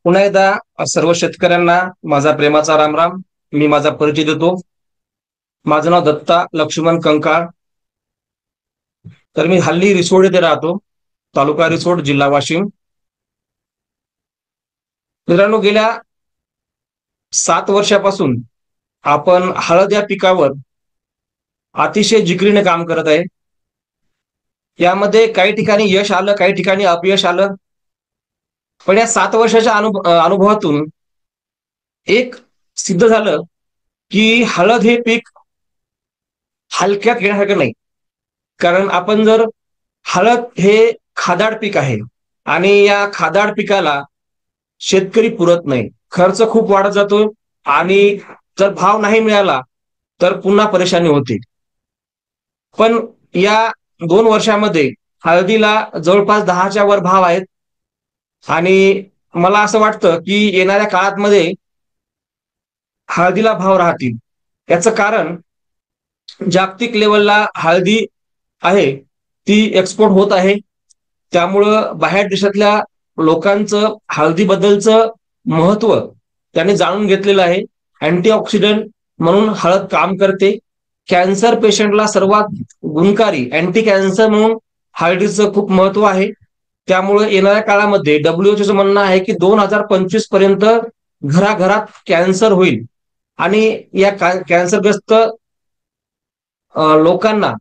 पुन्हा एकदा सर्व शेतकऱ्यांना माझा प्रेमाचा रामराम. मी माझा परिचय देतो. माझं नाव दत्ता लक्ष्मण कंकाळ. तर मी हल्ली रिसोड येथे राहतो, तालुका रिसोड, जिल्हा वाशिम. मित्रांनो, गेल्या 7 वर्षापासून आपण हळद या पिकावर अतिशय जिकरीने काम करत आहे. यामध्ये काही ठिकाणी यश आलं, काही ठिकाणी अपयश आलं. पण या 7 वर्षाच्या अनुभवातून एक सिद्ध झालं की हळद हे पीक हलक्यात घेण्यासारखं नाही. कारण आपण जर हळद हे खादाड पीक आहे आणि या खादाड पिकाला शेतकरी पुरत नाही. खर्च खूप वाढत जातो आणि जर भाव नाही मिळाला तर पुन्हा परेशानी होते. पण या 2 वर्षामध्ये हळदीला जवळपास 10च्या वर भाव आहेत आणि मला असं वाटतं की येणाऱ्या काळात हळदीला भाव राहतील. याचं कारण जागतिक लेवलला हळदी आहे ती एक्सपोर्ट होत आहे. त्यामुळं बाहेर देशातल्या लोकांचं हळदीबद्दलचं महत्व त्यांनी जाणून घेतलेलं आहे. अँटीऑक्सिडंट म्हणून हळद काम करते. कॅन्सर पेशंटला सर्वात गुणकारी अँटी कॅन्सर म्हणून हळदीचं खूप महत्व आहे. त्यामुळे येणाऱ्या काळामध्ये WHO म्हणणं आहे की 2025 पर्यंत घराघरात कॅन्सर होईल आणि या कॅन्सरग्रस्त लोकांना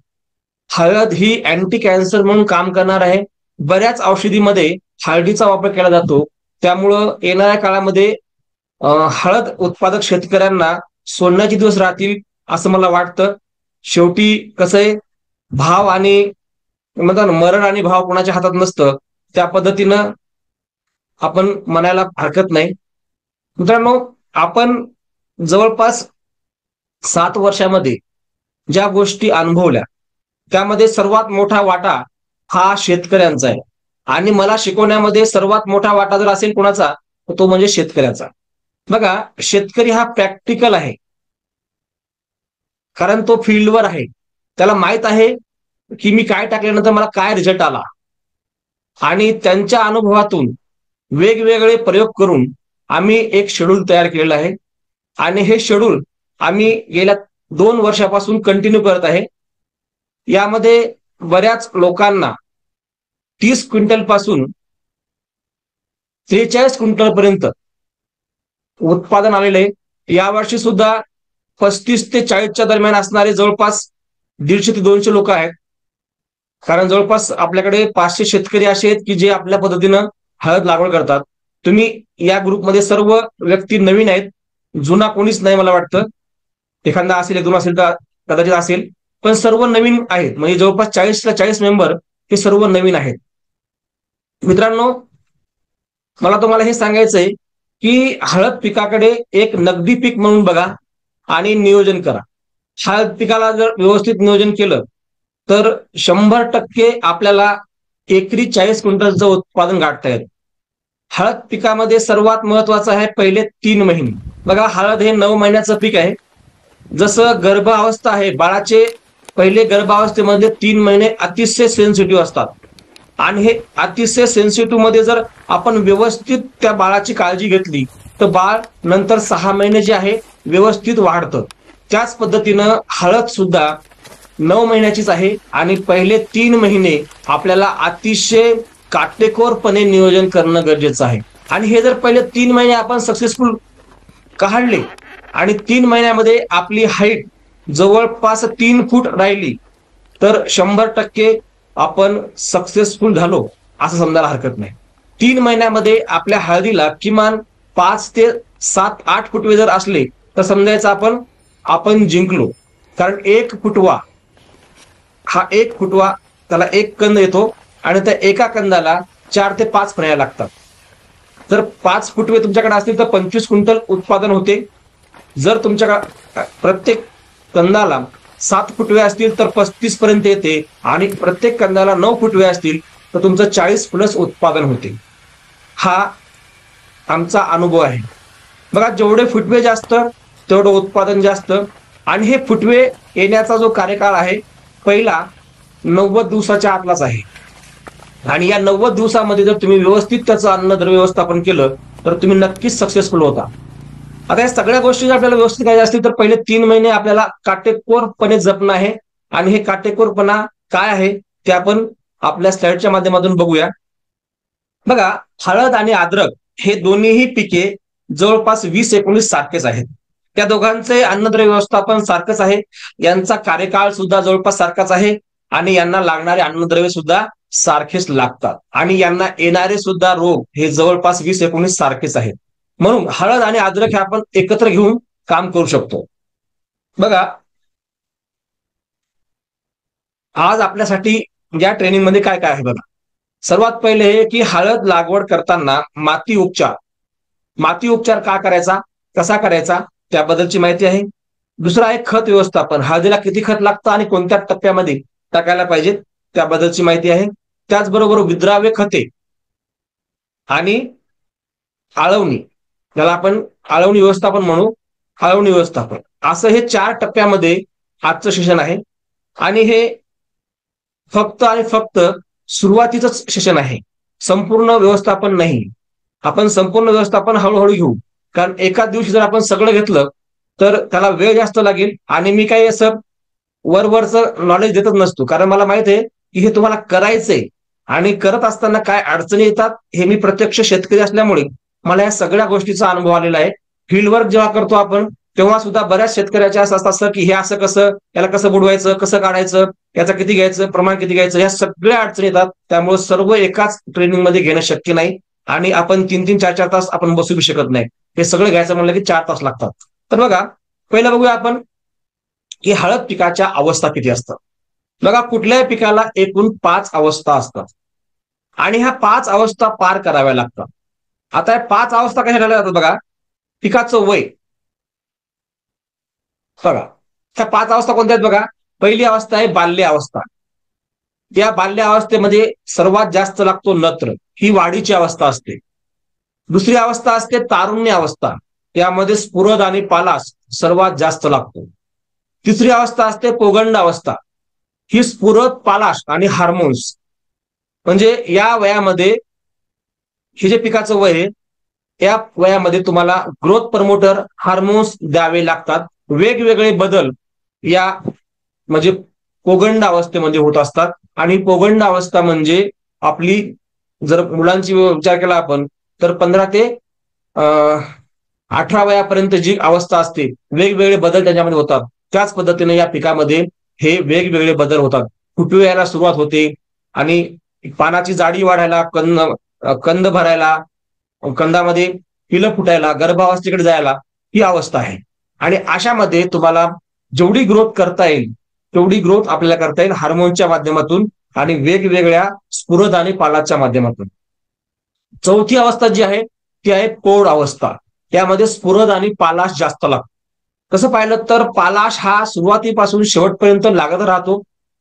हळद ही अँटी कॅन्सर म्हणून काम करणार आहे. बऱ्याच औषधीमध्ये हळदीचा वापर केला जातो. त्यामुळं येणाऱ्या काळामध्ये हळद उत्पादक शेतकऱ्यांना सोन्याचे दिवस राहतील असं मला वाटतं. शेवटी कसं आहे, भाव आणि म्हणतात मरण आणि भाव कोणाच्या हातात नसतं, त्या पद्धतीनं आपण म्हणायला हरकत नाही. मित्रांनो, आपण जवळपास 7 वर्षामध्ये ज्या गोष्टी अनुभवल्या त्यामध्ये सर्वात मोठा वाटा हा शेतकऱ्यांचा आहे. आणि मला शिकवण्यामध्ये सर्वात मोठा वाटा जर असेल कोणाचा तर तो म्हणजे शेतकऱ्याचा. बघा, शेतकरी हा प्रॅक्टिकल आहे, कारण तो फील्डवर आहे. त्याला माहित आहे की मी काय टाकल्यानंतर मला काय रिझल्ट आला. आणि त्यांच्या अनुभवातून वेगवेगळे प्रयोग करून आम्ही एक शेड्यूल तयार केलेलं आहे आणि हे शेड्यूल आम्ही गेल्या 2 वर्षापासून कंटिन्यू करत आहे. यामध्ये बऱ्याच लोकांना 30 क्विंटल पासून 43 क्विंटल पर्यंत उत्पादन आलेलं आहे. यावर्षी सुद्धा 35 ते 40च्या दरम्यान असणारे जवळपास 150 ते 200 लोक आहेत. कारण जवळपास आपल्याकडे 500 शेतकरी असे आहेत की जे आपल्या पद्धतीनं हळद लागवड करतात. तुम्ही या ग्रुपमध्ये सर्व व्यक्ती नवीन आहेत, जुना कोणीच नाही मला वाटतं. एखादा असेल, एक दोन असेल तर कदाचित असेल, पण सर्व नवीन आहेत. म्हणजे जवळपास 40ला 40 मेंबर हे सर्व नवीन आहेत. मित्रांनो, मला तुम्हाला हे सांगायचंय की हळद पिकाकडे एक नगदी पीक म्हणून बघा आणि नियोजन करा. हळद पिकाला जर व्यवस्थित नियोजन केलं तर 100% आपल्याला एकरी 40 क्विंटलचं उत्पादन गाठता येतं. हळद पिकामध्ये सर्वात महत्वाचं आहे पहिले 3 महिने. बघा, हळद हे 9 महिन्याचं पीक आहे. जसं गर्भावस्था आहे, बाळाचे पहिले गर्भावस्थेमध्ये 3 महिने अतिशय सेन्सिटिव्ह असतात आणि हे अतिशय सेन्सिटिव्ह मध्ये जर आपण व्यवस्थित त्या बाळाची काळजी घेतली तर बाळ नंतर 6 महिने जे आहे व्यवस्थित वाढतं. त्याच पद्धतीनं हळद सुद्धा 9 महिन्याचीच आहे आणि पहिले 3 महिने आपल्याला अतिशय काटेकोरपणे नियोजन करणं गरजेचं आहे. आणि हे जर पहिले 3 महिने आपण सक्सेसफुल काढले आणि 3 महिन्यामध्ये आपली हाईट जवळपास 3 फूट राहिली तर 100% आपण सक्सेसफुल झालो असं समजायला हरकत नाही. 3 महिन्यामध्ये आपल्या हळदीला किमान 5 ते 7-8 फुटवे जर असले तर समजायचं आपण जिंकलो. कारण एक फुटवा त्याला एक कंद येतो आणि त्या एका कंदाला 4 ते 5 फण्या लागतात. जर 5 फुटवे तुमच्याकडे असतील तर 25 क्विंटल उत्पादन होते. जर तुमच्याकडे प्रत्येक कंदाला 7 फुटवे असतील तर 35 पर्यंत येते आणि प्रत्येक कंदाला 9 फुटवे असतील तर तुमचं 40+ उत्पादन होते. हा आमचा अनुभव आहे. बघा, जेवढे फुटवे जास्त तेवढं उत्पादन जास्त. आणि हे फुटवे येण्याचा जो कार्यकाळ आहे पहिला 90 दिवसाच्या आतलाच आहे. आणि या 90 दिवसामध्ये जर तुम्ही व्यवस्थित त्याचं अन्नद्रव्य व्यवस्थापन केलं तर तुम्ही नक्कीच सक्सेसफुल होता. आता या सगळ्या गोष्टी जर आपल्याला व्यवस्थित करायच्या असतील तर पहिले 3 महिने आपल्याला काटेकोरपणे जपणं आहे. आणि हे काटेकोरपणा काय आहे ते आपण आपल्या स्लाइडच्या माध्यमातून बघूया. बघा, हळद आणि अद्रक हे दोन्हीही पिके जवळपास 20-19 सारखेच आहेत. त्या दोघांचे अन्नद्रव्य व्यवस्थापन सारखंच आहे, यांचा कार्यकाळ सुद्धा जवळपास सारखाच आहे आणि यांना लागणारे अन्नद्रव्य सुद्धा सारखेच लागतात आणि यांना येणारे सुद्धा रोग हे जवळपास 20-19 सारखेच आहेत. म्हणून हळद आणि अद्रक हे आपण एकत्र घेऊन काम करू शकतो. बघा, आज आपल्यासाठी या ट्रेनिंगमध्ये काय काय आहे बघा. सर्वात पहिले हे की हळद लागवड करताना माती उपचार का करायचा, कसा करायचा त्याबद्दलची माहिती आहे. दुसरा आहे खत व्यवस्थापन, हळदीला किती खत लागतं आणि कोणत्या टप्प्यामध्ये टाकायला पाहिजे त्याबद्दलची माहिती आहे. त्याचबरोबर विद्राव्य खते आणि आळवणी, ज्याला आपण आळवणी व्यवस्थापन म्हणू, आळवणी व्यवस्थापन, असं हे 4 टप्प्यामध्ये आजचं सेशन आहे. आणि हे फक्त आणि फक्त सुरुवातीचं सेशन आहे, संपूर्ण व्यवस्थापन नाही. आपण संपूर्ण व्यवस्थापन हळूहळू घेऊ, कारण एकाच दिवशी जर आपण सगळं घेतलं तर त्याला वेळ जास्त लागेल आणि मी काही असं वरवरचं नॉलेज देतच नसतो, कारण मला माहित आहे की हे तुम्हाला करायचंय आणि करत असताना काय अडचणी येतात हे मी प्रत्यक्ष शेतकरी असल्यामुळे मला या सगळ्या गोष्टीचा अनुभव आलेला आहे. फील्डवर्क जेव्हा करतो आपण तेव्हा सुद्धा बऱ्याच शेतकऱ्याच्या असं असतं की हे असं कसं, याला कसं बुडवायचं, कसं काढायचं, याचं किती घ्यायचं, प्रमाण किती घ्यायचं, या सगळ्या अडचणी येतात. त्यामुळे सर्व एकाच ट्रेनिंग मध्ये घेणं शक्य नाही आणि आपण 3-3, 4-4 तास आपण बसू शकत नाही. हे सगळं घ्यायचं म्हणलं की 4 तास लागतात. तर बघा, पहिलं बघूया आपण की हळद पिकाच्या अवस्था किती असतात. बघा, कुठल्याही पिकाला एकूण 5 अवस्था असतात आणि ह्या 5 अवस्था पार कराव्या लागतात. आता या 5 अवस्था कशा ठरवल्या जातात बघा. पिकाचं वय बघा, ह्या 5 अवस्था कोणत्या आहेत बघा. पहिली अवस्था आहे बाल्य अवस्था. या बाल्य अवस्थेमध्ये सर्वात जास्त लागतो नत्र, ही वाढीची अवस्था असते. दुसरी अवस्था असते तारुण्य अवस्था, यामध्ये स्फुरद आणि पालाश सर्वात जास्त लागतो. तिसरी अवस्था असते पोगंड अवस्था, ही स्फुरद, पालाश आणि हार्मोन्स, म्हणजे या वयामध्ये हे जे पिकाचं वय आहे या वयामध्ये तुम्हाला ग्रोथ प्रमोटर हार्मोन्स द्यावे लागतात. वेगवेगळे बदल या म्हणजे पोगंड अवस्थेमध्ये होत असतात आणि पोगंड अवस्था म्हणजे आपली, जर मुलांची विचार केला आपण तर 15 ते 18 वयापर्यंत जी अवस्था असते वेगवेगळे बदल त्याच्यामध्ये होतात. त्याच पद्धतीने या पिकामध्ये हे वेगवेगळे बदल होतात. फुटवे यायला सुरुवात होते आणि पानाची जाडी वाढायला, कंद भरायला, कंदामध्ये पिलं फुटायला, गर्भावस्थेकडे जायला, ही अवस्था आहे. आणि अशामध्ये तुम्हाला जेवढी ग्रोथ करता येईल तेवढी ग्रोथ आपल्याला करता येईल हार्मोनच्या माध्यमातून आणि वेगवेगळ्या स्फुरद आणि पालाच्या माध्यमातून. चौथी अवस्था जी आहे ती आहे प्रौढ अवस्था. यामध्ये स्फुरद आणि पालाश जास्त लागतो. तसं पाहिलं तर पालाश हा सुरुवातीपासून शेवटपर्यंत लागत राहतो.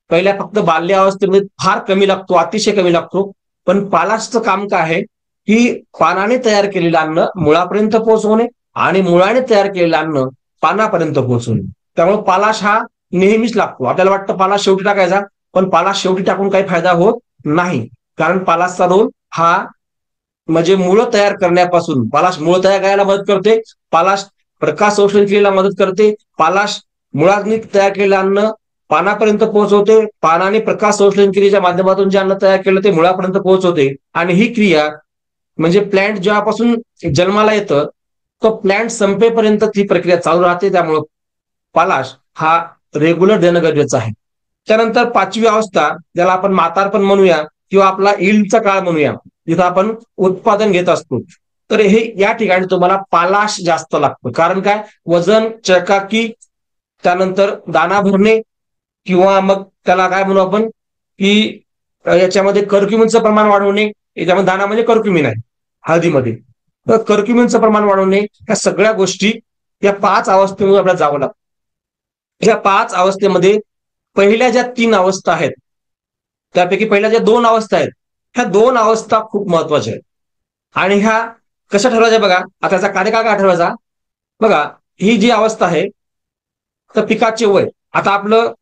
पहिल्या फक्त बाल्य अवस्थेमध्ये फार कमी लागतो, अतिशय कमी लागतो. पण पालाशचं काम काय आहे की पानाने तयार केलेलं अन्न मुळापर्यंत पोहोचवणे आणि मुळाने तयार केलेलं अन्न पानापर्यंत पोहोचवणे. त्यामुळे पालाश हा नेहमीच लागतो. आपल्याला वाटतं पालाश शेवटी टाकायचा, पण पालाश शेवटी टाकून काही फायदा होत नाही, कारण पालाशचा रोल हा म्हणजे मुळं तयार करण्यापासून, पालाश मुळं तयार करायला मदत करते, पालाश प्रकाश संश्लेषण क्रियेला मदत करते, पालाश मुळाने तयार केलेलं अन्न पानापर्यंत पोहोचवते, पानाने प्रकाश संश्लेषण क्रियेच्या माध्यमातून जे अन्न तयार केलं ते मुळापर्यंत पोहोचवते. आणि ही क्रिया म्हणजे प्लॅन्ट जेव्हापासून जन्माला येतं तो प्लॅन्ट संपेपर्यंत ती प्रक्रिया चालू राहते. त्यामुळं पालाश हा रेग्युलर देणं गरजेचं आहे. त्यानंतर 5वी अवस्था, ज्याला आपण म्हातारपण म्हणूया किंवा आपला ईल्डचा काळ म्हणूया, जिथं आपण उत्पादन घेत असतो, तर हे या ठिकाणी तुम्हाला पालाश जास्त लागतं. कारण काय, वजन, चकाकी, त्यानंतर दाना भरणे किंवा मग त्याला काय म्हणू आपण की याच्यामध्ये कर्क्युमिनचं प्रमाण वाढवणे. याच्यामध्ये दाना म्हणजे कर्क्युमिन आहे हळदीमध्ये, तर कर्क्युमिनचं प्रमाण वाढवणे, ह्या सगळ्या गोष्टी या 5 अवस्थेमध्ये आपल्याला जावं लागतं. ह्या 5 अवस्थेमध्ये पहिल्या ज्या 3 अवस्था आहेत त्यापैकी पहिल्या ज्या 2 अवस्था आहेत, ह्या 2 अवस्था खूप महत्वाच्या आहेत. आणि ह्या कशा ठरवायच्या बघा. आता त्याचा कार्यकाळ काय ठरवायचा बघा. ही जी अवस्था आहे तर पिकाचे वय, आता आपलं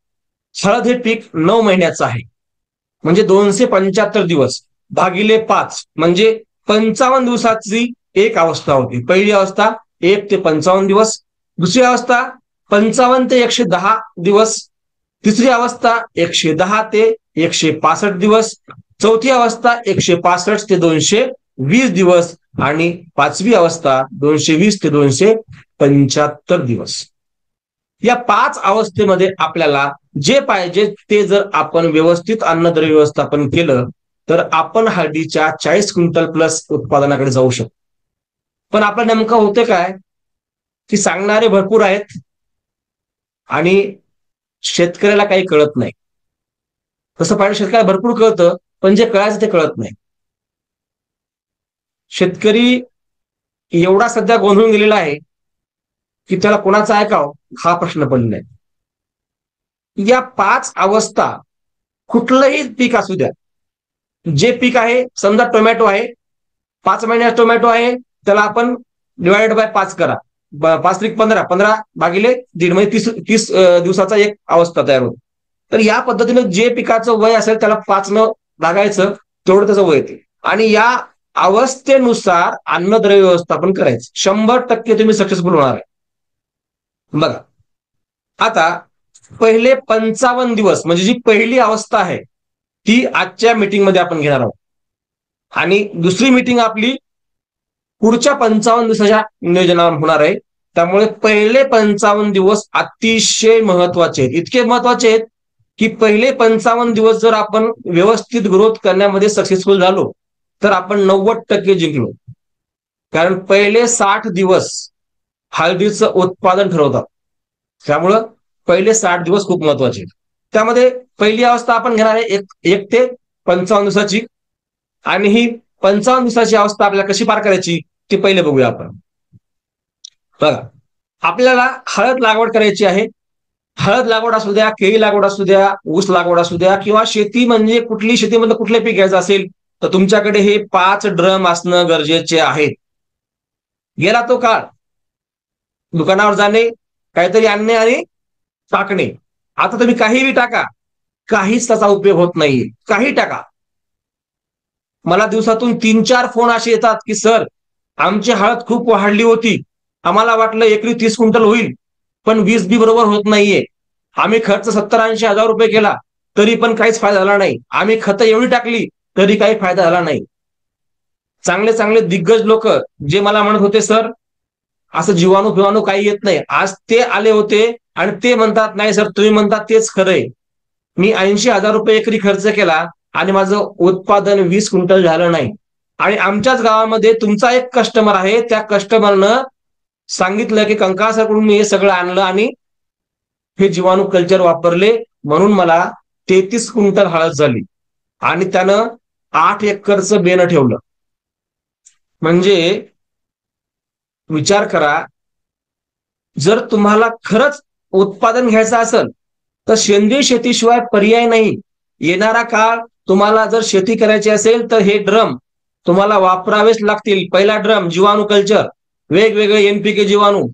हळद हे पीक 9 महिन्याचं आहे, म्हणजे 275 दिवस भागिले 5 म्हणजे 55 दिवसाची एक अवस्था होती. पहिली अवस्था 1 ते 55 दिवस, दुसरी अवस्था 55 ते 110 दिवस, तिसरी अवस्था 110 ते 165 दिवस, चौथी अवस्था 165 ते 220 दिवस आणि पाचवी अवस्था 220 ते 275 दिवस. या 5 अवस्थेमध्ये आपल्याला जे पाहिजे ते जर आपण व्यवस्थित अन्नद्रव्य व्यवस्थापन केलं तर आपण हळदीच्या 40 क्विंटल प्लस उत्पादनाकडे जाऊ शकतो. पण आपलं नेमकं होते काय की सांगणारे भरपूर आहेत आणि शेतकऱ्याला काही कळत नाही. तसं पाहिजे शेतकऱ्याला भरपूर कळतं, पण जे कळायचं ते कळत नाही. शेतकरी एवढा सध्या गोंधळून गेलेला आहे की त्याला कोणाचं ऐकावं हा प्रश्न पडलेला आहे. या 5 अवस्था कुठलंही पीक असू द्या, जे पीक आहे, समजा टोमॅटो आहे, 5 महिन्याचा टोमॅटो आहे, त्याला आपण डिवायडेड बाय 5 करा, 5 त्रिक 15, 15 भागिले 1.5 म्हणजे 30 दिवसाचा एक अवस्था तयार होते. तर या पद्धतीने जे पिकाचं वय असेल त्याला 5 न भागायचं, तेवढं त्याचं वय येते आणि या अवस्थेनुसार अन्नद्रव्य व्यवस्थापन करायचं. 100% तुम्ही सक्सेसफुल होणार आहे. बघा, आता पहिले 55 दिवस म्हणजे जी पहिली अवस्था आहे ती आजच्या मीटिंगमध्ये आपण घेणार आहोत आणि दुसरी मीटिंग आपली पुढच्या 55 दिवसाच्या नियोजनावर होणार आहे. त्यामुळे पहिले 55 दिवस अतिशय महत्वाचे आहेत. इतके महत्वाचे आहेत की पहिले 55 दिवस जर आपण व्यवस्थित ग्रोथ करण्यामध्ये सक्सेसफुल झालो तर आपण 90% जिंकलो. कारण पहिले 60 दिवस हळदीचं उत्पादन ठरवतात. त्यामुळं पहिले 60 दिवस खूप महत्वाचे आहेत. त्यामध्ये पहिली अवस्था आपण घेणार आहे 1 ते 55 दिवसाची आणि ही 55 दिवसाची अवस्था आपल्याला कशी पार करायची ते पहिले बघूया आपण. बघा, आपल्याला हळद लागवड करायची आहे. हळद लागवड असू द्या, केळी लागवड असू द्या, ऊस लागवड असू द्या किंवा शेती म्हणजे कुठली शेतीमध्ये कुठले पीक घ्यायचं असेल तर तुमच्याकडे हे 5 ड्रम असणं गरजेचे आहे. गेला तो काळ दुकानावर जाणे, काहीतरी आणणे आणि टाकणे. आता तुम्ही काहीही टाका, काहीच त्याचा उपयोग होत नाहीये. काही टाका. मला दिवसातून 3-4 फोन असे येतात की सर, आमची हळद खूप वाढली होती, आम्हाला वाटलं एकरी 30 क्विंटल होईल, पण 20 बी बरोबर होत नाहीये. आम्ही खर्च 70-80 हजार रुपये केला तरी पण काहीच फायदा झाला नाही. आम्ही खतं एवढी टाकली तरी काही फायदा झाला नाही. चांगले चांगले दिग्गज लोक जे मला म्हणत होते सर असं जीवाणू फिवाणू काही येत नाही, आज ते आले होते आणि ते म्हणतात नाही सर तुम्ही म्हणतात तेच खरंय. मी 80 हजार रुपये एकरी खर्च केला आणि माझं उत्पादन 20 क्विंटल झालं नाही. आणि आमच्याच गावामध्ये तुमचा एक कस्टमर आहे, त्या कस्टमरनं सांगितलं की कंकाळ सरकडून मी हे सगळं आणलं आणि हे जीवाणू कल्चर वापरले म्हणून मला 33 क्विंटल हळद झाली आणि त्यानं 8 एकरचं बेन ठेवलं. म्हणजे विचार करा, जर तुम्हाला खरंच उत्पादन घ्यायचं असेल तर सेंद्रिय शेतीशिवाय पर्याय नाही. येणारा काळ तुम्हाला जर शेती करायची असेल तर हे ड्रम तुम्हाला वापरावेच लागतील. पहिला ड्रम जीवाणू कल्चर, वेगवेगळे एनपीके जीवाणू,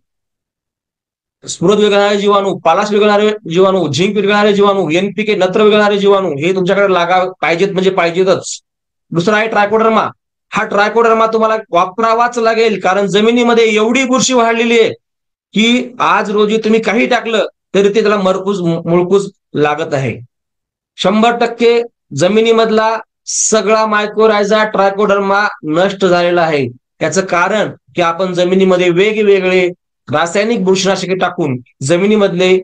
स्फुरद विरघळणारे जीवाणू, पालाश विरघळणारे जीवाणू, झिंक विरघळणारे जीवाणू, एनपीके नत्र विरघळणारे जीवाणू हे तुमच्याकडे लागा पाहिजेत म्हणजे पाहिजेतच. दुसरा आहे ट्रायकोडर्मा. हा ट्रायकोडर्मा तुम्हाला वापरावाच लागेल कारण जमिनीमध्ये एवढी बुरशी वाढलेली आहे की आज रोजी तुम्ही काही टाकलं तरी ते त्याला मुळकूज लागत आहे. 100% जमिनीमधला सगळा मायक्रोरायझा ट्रायकोडर्मा नष्ट झालेला आहे. त्याचं कारण की आपण जमिनीमध्ये वेगवेगळे रासायनिक बुरशीनाशके टाकून जमिनीमधले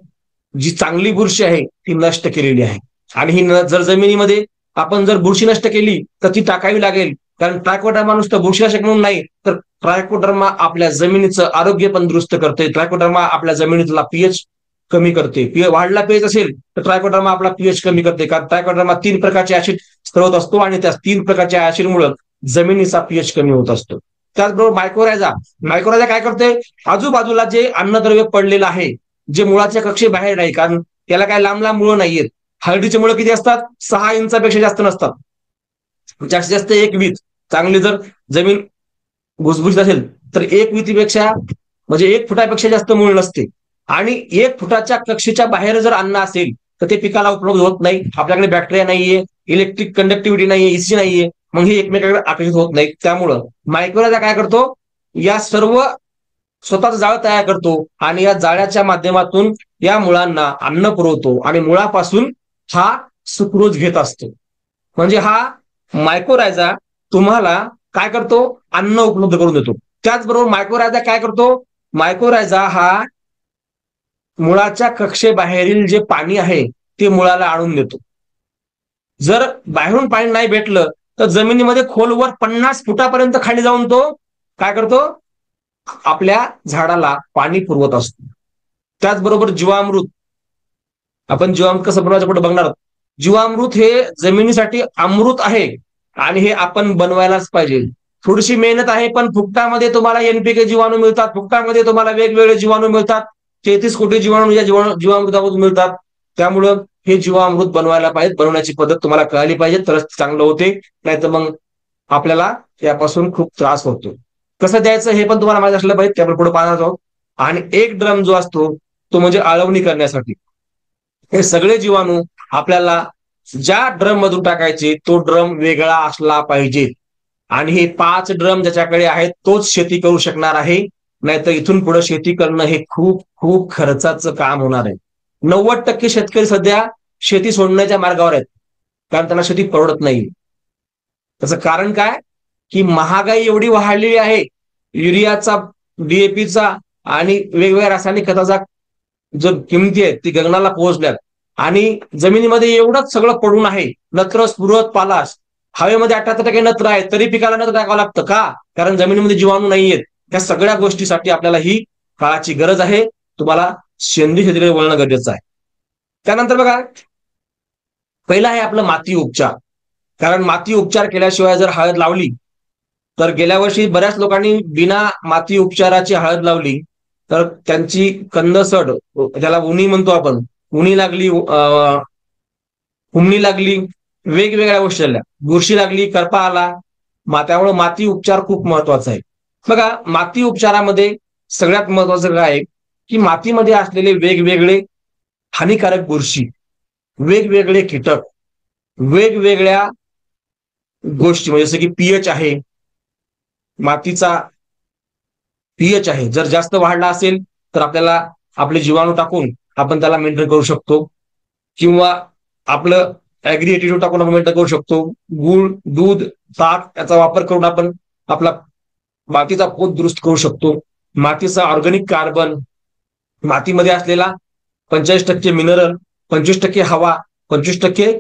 जी चांगली बुरशी आहे ती नष्ट केलेली आहे. आणि ही जर जमिनीमध्ये आपण जर बुरशी नष्ट केली तर ती टाकावी लागेल. कारण ट्रायकोडर्मा नुसतं बुरशीनाशक म्हणून नाही तर ट्रायकोडर्मा आपल्या जमिनीचं आरोग्य पण दुरुस्त करते. ट्रायकोडर्मा आपल्या जमिनीतला पीएच कमी करते. वाढला पीएच असेल तर ट्रायकोडर्मा आपला पीएच कमी करते. कारण ट्रायकोडर्मा 3 प्रकारचे ऍसिड स्त्रोत असतो आणि त्या 3 प्रकारच्या ऍसिडमुळे जमिनीचा पीएच कमी होत असतो. त्याचबरोबर मायक्रोरायझा काय करते, आजूबाजूला जे अन्नद्रव्य पडलेलं आहे जे मुळाच्या कक्षेबाहेर नाही, कारण त्याला काय लांब लांब मुळं नाहीयेत. हळदीचे मुळं किती असतात, 6 इंचापेक्षा जास्त नसतात. जास्तीत जास्त 1 वीत. चांगली जर जमीन भुसभुशीत असेल तर 1 वीतीपेक्षा म्हणजे 1 फुटापेक्षा जास्त मूळ नसते. आणि 1 फुटाच्या कक्षेच्या बाहेर जर अन्न असेल तर ते पिकाला उपलब्ध होत नाही. आपल्याकडे बॅक्टेरिया नाहीये, इलेक्ट्रिक कंडक्टिव्हिटी नाहीये, इसी नाहीये, मग हे एकमेकांकडे आकर्षित होत नाही. त्यामुळं मायक्रोरायझा काय करतो, या सर्व स्वतःच जाळ तयार करतो आणि या जाळ्याच्या माध्यमातून या मुळांना अन्न पुरवतो आणि मुळापासून हा सुक्रोज घेत असतो. म्हणजे हा मायक्रोरायझा तुम्हाला काय करतो, अन्न उपलब्ध करून देतो. त्याचबरोबर मायक्रोरायझा काय करतो, मायक्रोरायझा हा मुळाच्या कक्षेबाहेरील जे पाणी आहे ते मुळाला आणून देतो. जर बाहेरून पाणी नाही भेटलं तर जमिनीमध्ये खोलवर 50 फुटापर्यंत खाली जाऊन तो काय करतो, आपल्या झाडाला पाणी पुरवत असतो. त्याचबरोबर जीवामृत, आपण जीवामृत कसं बनवायचं पुढे बघणार आहोत. जीवामृत हे जमिनीसाठी अमृत आहे आणि हे आपण बनवायलाच पाहिजे. थोडीशी मेहनत आहे, पण फुकटामध्ये तुम्हाला एनपीके जीवाणू मिळतात, फुकटामध्ये तुम्हाला वेगवेगळे जीवाणू मिळतात. 33 कोटी जीवाणू या जीवामृतामधून मिळतात. त्यामुळं हे जीवामृत बनवायला पाहिजे. बनवण्याची पद्धत तुम्हाला कळाली पाहिजे, तरच चांगलं होते. नाहीतर मग आपल्याला यापासून खूप त्रास होतो. कसं द्यायचं हे पण तुम्हाला माहिती असलं पाहिजे, त्यामुळे पुढे पाहणार आहोत. आणि एक ड्रम जो असतो तो म्हणजे आळवणी करण्यासाठी. हे सगळे जीवाणू आपल्याला ज्या ड्रम मधून टाकायचे तो ड्रम वेगळा असला पाहिजे. आणि हे 5 ड्रम ज्याच्याकडे आहेत तोच शेती करू शकणार आहे. नाहीतर इथून पुढे शेती करणं हे खूप खूप खर्चाचं काम होणार आहे. 90% शेतकरी सध्या शेती सोडण्याच्या मार्गावर आहेत, कारण त्यांना शेती परवडत नाही. त्याचं कारण काय, की महागाई एवढी वाढलेली आहे. युरियाचा, डीएपीचा आणि वेगवेगळ्या रासायनिक खताचा जो किमती आहेत ती गगनाला पोहोचल्यात. आणि जमिनीमध्ये एवढंच सगळं पडून आहे, नत्र, स्फुरद, पालाश. हवेमध्ये 78% नत्र आहे, तरी पिकाला नत्र टाकावं लागतं का, कारण जमिनीमध्ये जीवाणू नाहीयेत. या सगळ्या गोष्टीसाठी आपल्याला ही काळाची गरज आहे. तुम्हाला सेंद्रिय शेतीकडे वळणं गरजेचं आहे. त्यानंतर बघा, पहिला आहे आपलं माती उपचार. कारण माती उपचार केल्याशिवाय जर हळद लावली, तर गेल्या वर्षी बऱ्याच लोकांनी बिना माती उपचाराची हळद लावली तर त्यांची कंदसड, ज्याला उणी म्हणतो आपण, उणी लागली, हुमणी लागली, वेगवेगळ्या गोष्टी झाल्या, बुरशी लागली, करपा आला. त्यामुळे माती उपचार खूप महत्वाचा आहे. बघा, माती उपचारामध्ये सगळ्यात महत्वाचं काय आहे, की मातीमध्ये असलेले वेगवेगळे हानिकारक बुरशी, वेगवेगळे कीटक, वेगवेगळ्या गोष्टी, म्हणजे जसं की पीएच आहे, मातीचा पीएच आहे, जर जास्त वाढला असेल तर आपल्याला आपले जीवाणू टाकून आपण त्याला मेंटेन करू शकतो. किंवा आपलं ऍग्री एटीट्यूड टाकून आपण मेंटेन करू शकतो. गुळ, दूध, ताक याचा वापर करून आपण आपला मातीचा पोत दुरुस्त करू शकतो. मातीचा ऑर्गॅनिक कार्बन, मातीमध्ये असलेला 45% मिनरल, 25% हवा, 25%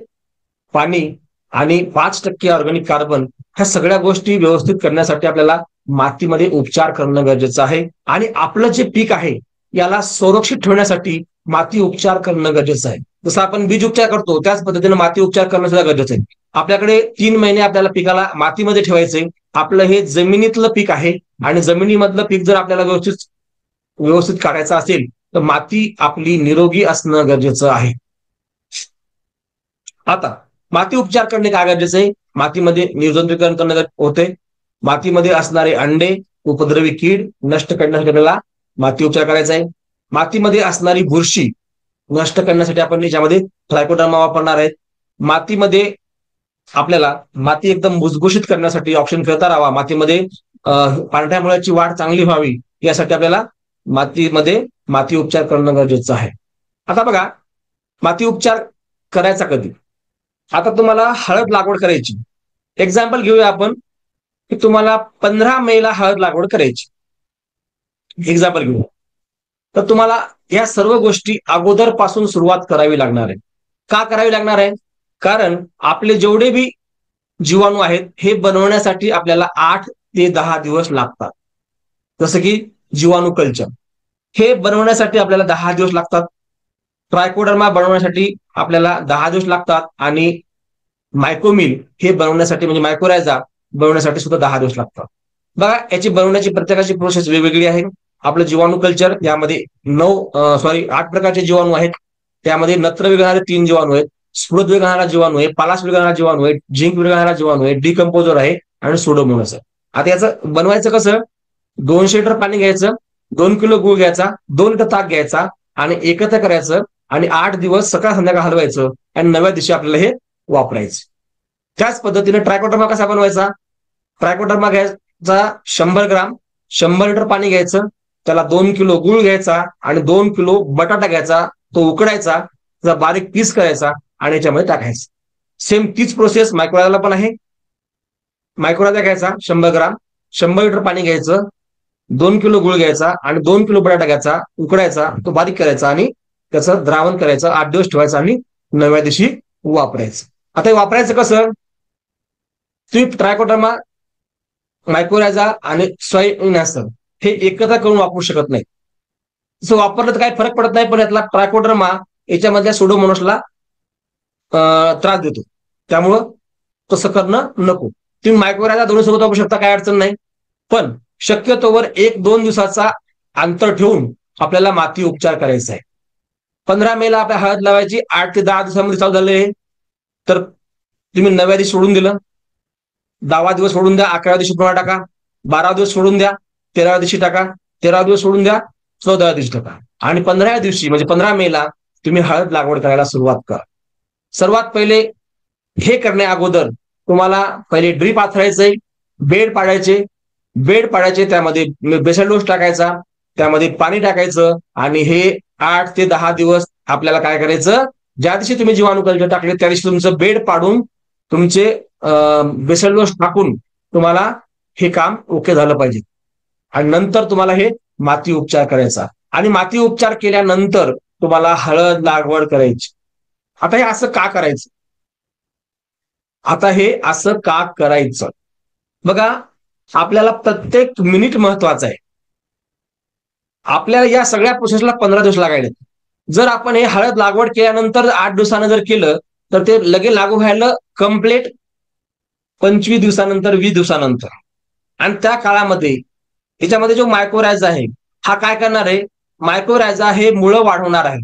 पाणी आणि 5% ऑर्गॅनिक कार्बन, ह्या सगळ्या गोष्टी व्यवस्थित करण्यासाठी आपल्याला मातीमध्ये उपचार करणं गरजेचं आहे. आणि आपलं जे पीक आहे याला सुरक्षित ठेवण्यासाठी माती उपचार करणं गरजेचं आहे. जसं आपण बीज उपचार करतो त्याच पद्धतीने माती उपचार करणं सुद्धा गरजेचं आहे. आपल्याकडे 3 महिने आपल्याला पिकाला मातीमध्ये ठेवायचंय. आपलं हे जमिनीतलं पीक आहे आणि जमिनीमधलं पीक जर आपल्याला व्यवस्थित काढायचं असेल तर माती आपली निरोगी असणं गरजेचं आहे. आता माती उपचार करणे काय गरजेचं आहे, मातीमध्ये निर्जंतुकीकरण करणं होते. मातीमध्ये असणारे अंडे, उपद्रवी कीड नष्ट करण्यासाठी आपल्याला माती उपचार करायचा आहे. मातीमध्ये असणारी बुरशी नष्ट करण्यासाठी आपण याच्यामध्ये ट्रायकोडर्मा वापरणार आहेत. मातीमध्ये आपल्याला माती एकदम भुसभुशीत करण्यासाठी ऑप्शन करता राहावा, मातीमध्ये पांढऱ्या मुळाची वाढ चांगली व्हावी यासाठी आपल्याला मातीमध्ये माती उपचार करणं गरजेचं आहे. आता बघा, माती उपचार करायचा कधी. आता तुम्हाला हळद लागवड करायची, एक्झाम्पल घेऊया आपण, की तुम्हाला 15 मेला हळद लागवड करायची, एक्झाम्पल घेऊया. तर तुम्हाला या सर्व गोष्टी अगोदर पासून सुरुवात करावी लागणार आहे. का करावी लागणार आहे, कारण आपले जेवढे बी जीवाणू आहेत हे बनवण्यासाठी आपल्याला 8 ते 10 दिवस लागतात. जसं की जीवाणू कल्चर हे बनवण्यासाठी आपल्याला 10 दिवस लागतात. ट्रायकोडर्मा बनवण्यासाठी आपल्याला 10 दिवस लागतात. आणि मायकोमिल हे बनवण्यासाठी, म्हणजे मायक्रोरायझा बनवण्यासाठी सुद्धा 10 दिवस लागतात. बघा, याची बनवण्याची प्रत्येकाची प्रोसेस वेगवेगळी आहे. आपलं जीवाणू कल्चर यामध्ये 8 प्रकारचे जीवाणू आहेत. त्यामध्ये नत्र विरघळणारे 3 जीवाणू आहेत, स्फुरद विरघळणारा जीवाणू आहे, पालाश विरघळणारा जीवाणू आहे, झिंक विरघळणारा जीवाणू आहे, डिकम्पोजर आहे आणि सुडोमोनास आहे. आता याचं बनवायचं कसं, 200 लिटर पाणी घ्यायचं, 2 किलो गुळ घ्यायचा, 2 लिटर ताक घ्यायचा आणि एकत्र करायचं आणि 8 दिवस सकाळ संध्याकाळ हलवायचं आणि 9व्या दिवशी आपल्याला हे वापरायचं. त्याच पद्धतीने ट्रायकोडर्मा कसा बनवायचा, ट्रायकोडर्मा घ्यायचा 100 ग्राम, 100 लिटर पाणी घ्यायचं, त्याला 2 किलो गुळ घ्यायचा आणि 2 किलो बटाटा घ्यायचा, तो उकडायचा, त्याचा बारीक पीस करायचा आणि याच्यामध्ये टाकायचं. सेम तीच प्रोसेस मायक्रोरायझाला पण आहे. मायक्रोरायझा घ्यायचा 100 ग्राम, 100 लिटर पाणी घ्यायचं, 2 किलो गुळ घ्यायचा आणि 2 किलो बटाटा घ्यायचा, उकडायचा, तो बारीक करायचा आणि त्याचं द्रावण करायचं, 8 दिवस ठेवायचं आणि 9व्या दिवशी वापरायचं. आता हे वापरायचं कसं? तुम्ही ट्रायकोडर्मा, मायक्रोरायझा आणि सॉइल नॅसर हे एकत्र करून वापरू शकत नाही. तसं वापरलं तर काही फरक पडत नाही, पण यातला ट्रायकोडर्मा याच्यामधल्या सुडोमोनासला त्रास देतो, त्यामुळं तसं करणं नको. तुम्ही मायक्रोरायझा दोन्ही सोबत वापरू शकता, काही अडचण नाही. पण शक्यतोवर 1-2 दिवसाचा अंतर ठेवून आपल्याला माती उपचार करायचा आहे. 15 मेला आपल्या हळद लावायची, 8 ते 10 दिवसामध्ये चालू झाले तर तुम्ही 9व्या दिवशी सोडून दिलं, 10वा दिवस सोडून द्या, 11व्या दिवशी पुन्हा टाका, 12 दिवस सोडून द्या, 13व्या दिवशी टाका, 13 दिवस सोडून द्या, 14व्या दिवशी टाका आणि 15व्या दिवशी म्हणजे 15 मेला तुम्ही हळद लागवड करायला सुरुवात करा. सर्वात पहिले हे करण्या अगोदर तुम्हाला पहिले ड्रीप आथरायचंय, बेड पाडायचे, त्यामध्ये बेसल डोस टाकायचा, त्यामध्ये पाणी टाकायचं आणि हे 8 ते 10 दिवस आपल्याला काय करायचं, ज्या दिवशी तुम्ही जीवाणू कल्चर टाकले त्या दिवशी तुमचं बेड पाडून तुमचे बेसल डोस टाकून तुम्हाला हे काम ओके झालं पाहिजे आणि नंतर तुम्हाला हे माती उपचार करायचा आणि माती उपचार केल्यानंतर तुम्हाला हळद लागवड करायची. आता हे असं का करायचं? बघा, आपल्याला प्रत्येक मिनिट महत्वाचा आहे. आपल्याला या सगळ्या प्रोसेसला 15 दिवस लागायचे. जर आपण हे हळद लागवड केल्यानंतर 8 दिवसानं जर केलं तर ते लगे लागू व्हायला कम्प्लीट 25 दिवसानंतर, 20 दिवसानंतर. आणि त्या काळामध्ये याच्यामध्ये जो मायक्रोरायझा आहे हा काय करणार आहे? मायक्रोरायझा हे मुळं वाढवणार आहे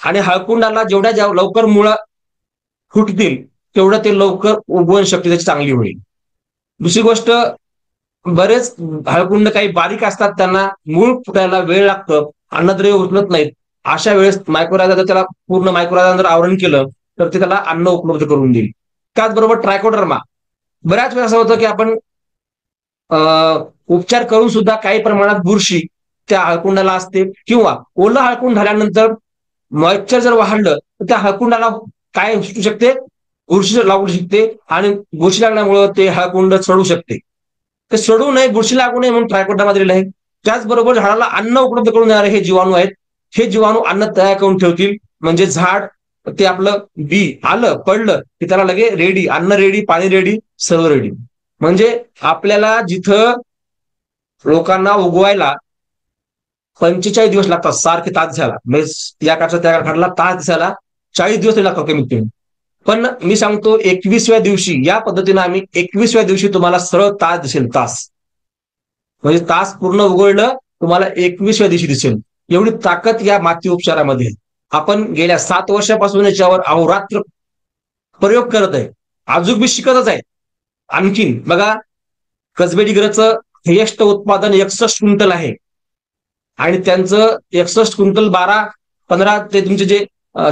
आणि हळकुंडाला जेवढ्या लवकर मुळं फुटतील तेवढं ते लवकर उगवण शक्ती त्याची चांगली होईल. दुसरी गोष्ट, बरेच हळकुंड काही बारीक असतात, त्यांना मूळ फुटायला वेळ लागतं, अन्नद्रव्य उचलत नाहीत. अशा वेळेस मायक्रोरायझा जर त्याला पूर्ण मायक्रोरायझा जर आवरण केलं तर ते त्याला अन्न उपलब्ध करून देईल. त्याचबरोबर ट्रायकोडर्मा, बऱ्याच वेळा असं होतं की आपण उपचार करून सुद्धा काही प्रमाणात बुरशी त्या हळकुंडाला असते किंवा ओलं हळकुंड झाल्यानंतर मॉइश्चर जर वाढलं तर त्या हळकुंडाला काय होऊ शकते? बुरशी लागू शकते आणि बुरशी लागल्यामुळं ते हळकुंड सडू शकते. ते सडू नये, बुरशी लागू नये म्हणून ट्रायकोडर्मा दिलेला आहे. त्याचबरोबर झाडाला अन्न उपलब्ध करून देणारे हे जीवाणू आहेत. हे जीवाणू अन्न तयार करून ठेवतील, म्हणजे झाड ते आपलं बी आलं पडलं की त्याला लगे रेडी, अन्न रेडी, पाणी रेडी, सर्व रेडी. म्हणजे आपल्याला जिथं लोकांना उगवायला 45 दिवस लागतात सारखे तास दिसायला, म्हणजे या काळचा त्या काळाला तास दिसायला 40 दिवस लागतात कमीत कमी. पण मी सांगतो 21व्या दिवशी या पद्धतीनं आम्ही 21व्या दिवशी तुम्हाला सरळ तास दिसेल, तास म्हणजे तास पूर्ण उघडलं तुम्हाला 21व्या दिवशी दिसेल. एवढी ताकद या माती उपचारामध्ये. आपण गेल्या 7 वर्षापासून याच्यावर अहोरात्र प्रयोग करत आहे, अजून बी शिकतच आहे. आणखीन बघा, कसबे डिग्रजचं हायेस्ट उत्पादन 61 क्विंटल आहे आणि त्यांचं 61 क्विंटल 12-15 ते तुमचे जे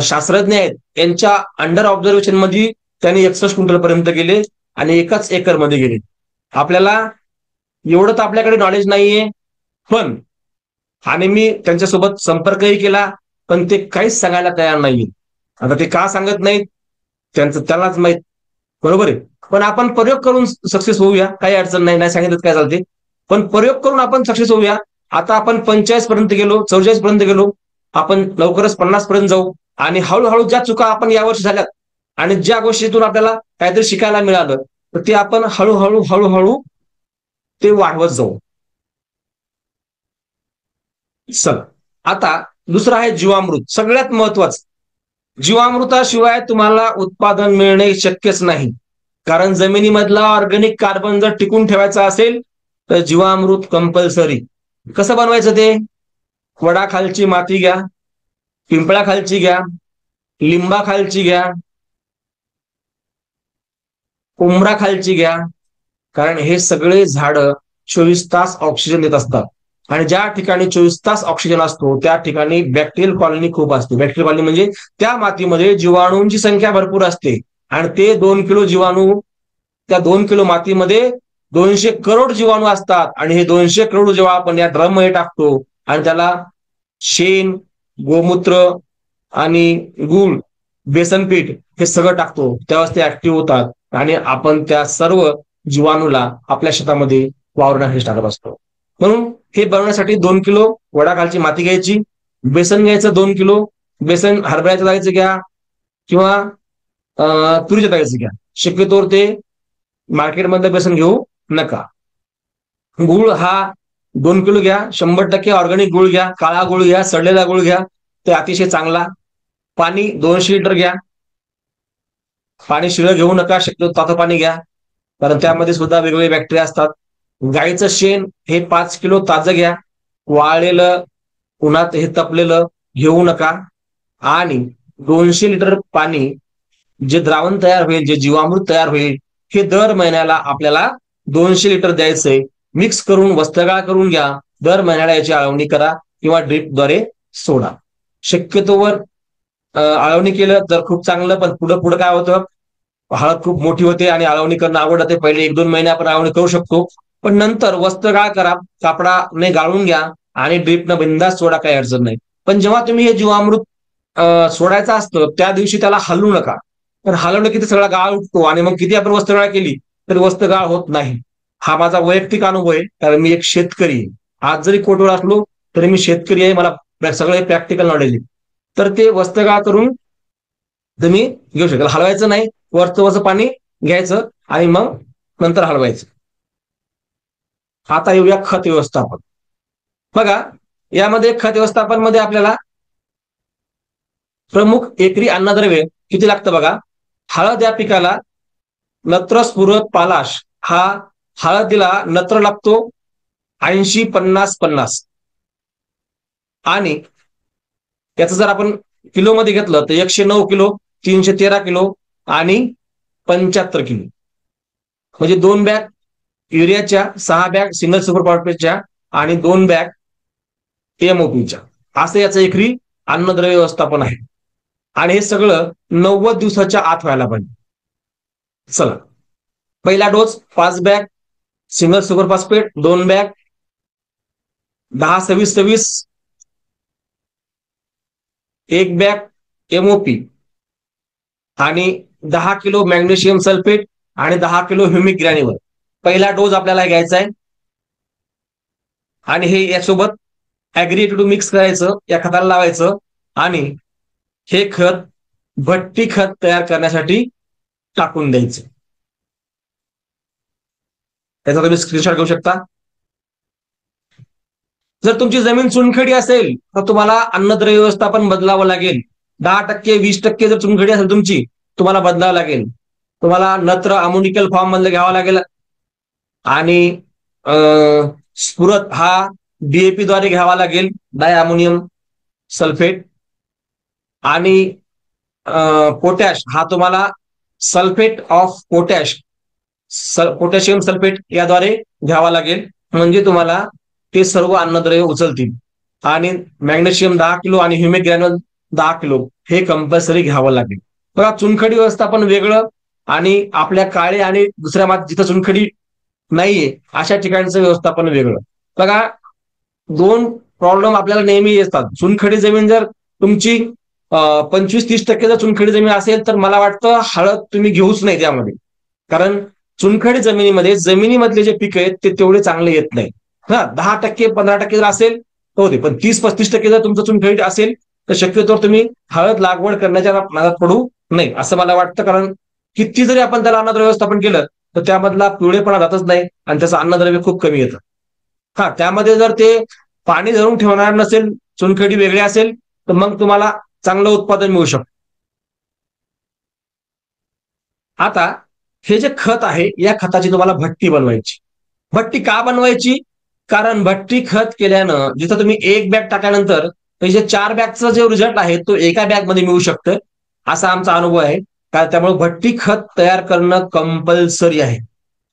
शास्त्रज्ञ आहेत यांच्या अंडर ऑब्झर्वेशन मध्ये त्यांनी 61 क्विंटल पर्यंत गेले आणि एकाच एकर मध्ये गेले. आपल्याला एवढं तर आपल्याकडे नॉलेज नाहीये, पण आणि मी त्यांच्यासोबत संपर्कही केला पण ते काहीच सांगायला तयार नाहीये. आता ते का सांगत नाहीत त्यांचं त्यालाच माहित, बरोबर आहे. पण आपण प्रयोग करून सक्सेस होऊया, काही अडचण नाही, नाही सांगितलं काय चालते, पण प्रयोग करून आपण सक्सेस होऊया. आता आपण 45 पर्यंत गेलो, 44 पर्यंत गेलो, आपण लवकरच 50 पर्यंत जाऊ आणि हळूहळू ज्या चुका आपण यावर्षी झाल्यात आणि ज्या गोष्टीतून आपल्याला काहीतरी शिकायला मिळालं तर ते आपण हळूहळू ते वाढवत जाऊ. चल, आता दुसरं आहे जीवामृत. सगळ्यात महत्वाचं, जीवामृताशिवाय तुम्हाला उत्पादन मिळणे शक्यच नाही. कारण जमिनीमधला ऑर्गॅनिक कार्बन जर टिकून ठेवायचा असेल तर जीवामृत कंपल्सरी. कसं बनवायचं ते? वडाखालची माती घ्या, पिंपळाखालची घ्या, लिंबाखालची घ्या, उमराखालची घ्या, कारण हे सगळे झाडं 24 तास ऑक्सिजन देत असतात आणि ज्या ठिकाणी 24 तास ऑक्सिजन असतो त्या ठिकाणी बॅक्टेरियल कॉलनी खूप असते. बॅक्टेरियल कॉलनी म्हणजे त्या मातीमध्ये जीवाणूंची संख्या भरपूर असते आणि ते 2 किलो जीवाणू त्या 2 किलो मातीमध्ये 200 करोड जीवाणू असतात आणि हे 200 करोड जेव्हा आपण या ड्रम मध्ये टाकतो आणि त्याला शेण, गोमूत्र आणि गूळ, बेसन पीठ हे सगळं टाकतो, तेव्हाच ते ऍक्टिव्ह होतात आणि आपण त्या सर्व जीवाणूला आपल्या शेतामध्ये वावरण्यासाठी टाकत असतो. म्हणून हे बनवण्यासाठी 2 किलो वडाखालची माती घ्यायची, बेसन घ्यायचं 2 किलो, बेसन हरभऱ्याच्या डाळीचं घ्या किंवा तुरीच्या डाळीचं घ्या, शक्यतोवर ते मार्केटमधलं बेसन घेऊ नका. गुळ हा 2 किलो घ्या, 100% ऑर्गॅनिक गुळ घ्या, काळा गुळ घ्या, सडलेला गुळ घ्या, ते अतिशय चांगला. पाणी 200 लिटर घ्या, पाणी शिळं घेऊ नका, शक्यतो तातं पाणी घ्या, कारण त्यामध्ये सुद्धा वेगवेगळे बॅक्टेरिया असतात. गाईचं शेण हे 5 किलो ताजं घ्या, वाळलेलं उन्हात हे तपलेलं घेऊ नका. आणि 200 लिटर पाणी जे द्रावण तयार होईल, जे जीवामृत तयार होईल, हे दर महिन्याला आपल्याला 200 लिटर द्यायचंय. मिक्स करून वस्त्रगाळ करून घ्या, दर महिन्याला याची आळवणी करा किंवा ड्रीपद्वारे सोडा. शक्यतोवर आळवणी केलं तर खूप चांगलं, पण पुढं पुढं काय होतं, हळद खूप मोठी होते आणि आळवणी करणं अवघड होते. पहिले 1-2 महिने आपण आळवणी करू शकतो, पण नंतर वस्त्रगाळ करा, कापडाने गाळून घ्या आणि ड्रीपनं बिंदास सोडा, काही अडचण नाही. पण जेव्हा तुम्ही हे जीवामृत सोडायचं असतं त्या दिवशी त्याला हलवू नका, पण हलवलं की ते सगळा गाळ उठतो आणि मग किती आपण वस्त्रगाळ केली तरी वस्त्रगाळ होत नाही. हा माझा वैयक्तिक अनुभव आहे, कारण मी एक शेतकरी आहे. आज जरी कोटवर असलो तरी मी शेतकरी आहे, मला सगळं प्रॅक्टिकल नॉलेज आहे. तर ते वस्त्रगाळ करून तुम्ही घेऊ शकाल. हलवायचं नाही, वरचं पाणी घ्यायचं आणि मग नंतर हलवायचं. आता येऊया खत व्यवस्थापन. बघा, यामध्ये खत व्यवस्थापन मध्ये आपल्याला प्रमुख एकरी अन्नद्रव्य किती लागतं बघा. हळद या पिकाला नत्र, स्फुरद, पालाश हा हळदीला नत्र लागतो 80-50-50 आणि याचं जर आपण किलो मध्ये घेतलं तर 109 किलो, 313 किलो आणि 75 किलो, म्हणजे 2 बॅग युरियाच्या, 6 बॅग सिंगल सुपर फॉस्फेटच्या आणि 2 बॅग एमओपीच्या, असं याचं एकरी अन्नद्रव्य व्यवस्थापन आहे. आणि हे सगळं 90 दिवसाच्या आत व्हायला पाहिजे. चला, पहिला dose 5 bag single super phosphate, 2 bag 10-26-26, 1 bag MOP आणि 10 किलो मॅग्नेशियम सल्फेट आणि 10 किलो ह्युमिक ग्रॅन्युअल. पहिला डोस आपल्याला घ्यायचा आहे आणि हे यासोबत ऍग्री मिक्स करायचं, या खताला लावायचं आणि हे खत भट्टी खत तयार करण्यासाठी टाकून द्यायचं. त्याचा तुम्ही स्क्रीनशॉट घेऊ शकता. जर तुमची जमीन चुनखडी असेल तर तुम्हाला अन्नद्रव्य व्यवस्थापन बदलावं लागेल. 10%, 20% जर चुनखडी असेल तुमची, तुम्हाला बदलावं लागेल. तुम्हाला नत्र अमोनिकल फॉर्म मधलं घ्यावं लागेल आणि स्फुरद हा डीएपी द्वारे घ्यावा लागेल, डाय अमोनियम सल्फेट. आणि पोटॅश हा तुम्हाला sulphate of potash, potassium sulphate याद्वारे घ्यावा लागेल, म्हणजे तुम्हाला ते सर्व अन्नद्रव्य उचलतील. आणि मॅग्नेशियम 10 किलो आणि ह्युमिक ग्रॅन्युअल 10 किलो हे कंपल्सरी घ्यावं लागेल. बघा, चुनखडी व्यवस्थापन वेगळं आणि आपल्या काळे आणि दुसऱ्या मात जिथं चुनखडी नाहीये अशा ठिकाणचं व्यवस्थापन वेगळं. बघा, 2 प्रॉब्लेम आपल्याला नेहमी येतात. चुनखडी जमीन जर तुमची 25-30% जर चुनखडी जमीन असेल तर मला वाटतं हळद तुम्ही घेऊच नाही त्यामध्ये, कारण चुनखडी जमिनीमध्ये जमिनीमधले जे पीक आहेत ते तेवढे चांगले येत नाही. 10%, 15% जर असेल तर होते, पण 30-35% जर तुमचं चुनखडी असेल तर शक्यतो तुम्ही हळद लागवड करण्याच्या नादात पडू नाही असं मला वाटतं. कारण किती जरी आपण त्याला अन्नद्रव्य व्यवस्थापन केलं तर त्यामधला पिवळेपणा जातच नाही आणि त्याचं अन्नद्रव्य खूप कमी येतं. त्यामध्ये जर ते पाणी धरून ठेवणार नसेल, चुनखडी वेगळी असेल, तर मग तुम्हाला चांगलं उत्पादन मिळू शकतं. आता हे जे खत आहे या खताची तुम्हाला भट्टी बनवायची. भट्टी का बनवायची? कारण भट्टी खत केल्यानं जिथं तुम्ही 1 बॅग टाकल्यानंतर जे 4 बॅगचा जो रिझल्ट आहे तो एका बॅग मध्ये मिळू शकतं, असा आमचा अनुभव आहे. त्यामुळे भट्टी खत तयार करणं कंपल्सरी आहे.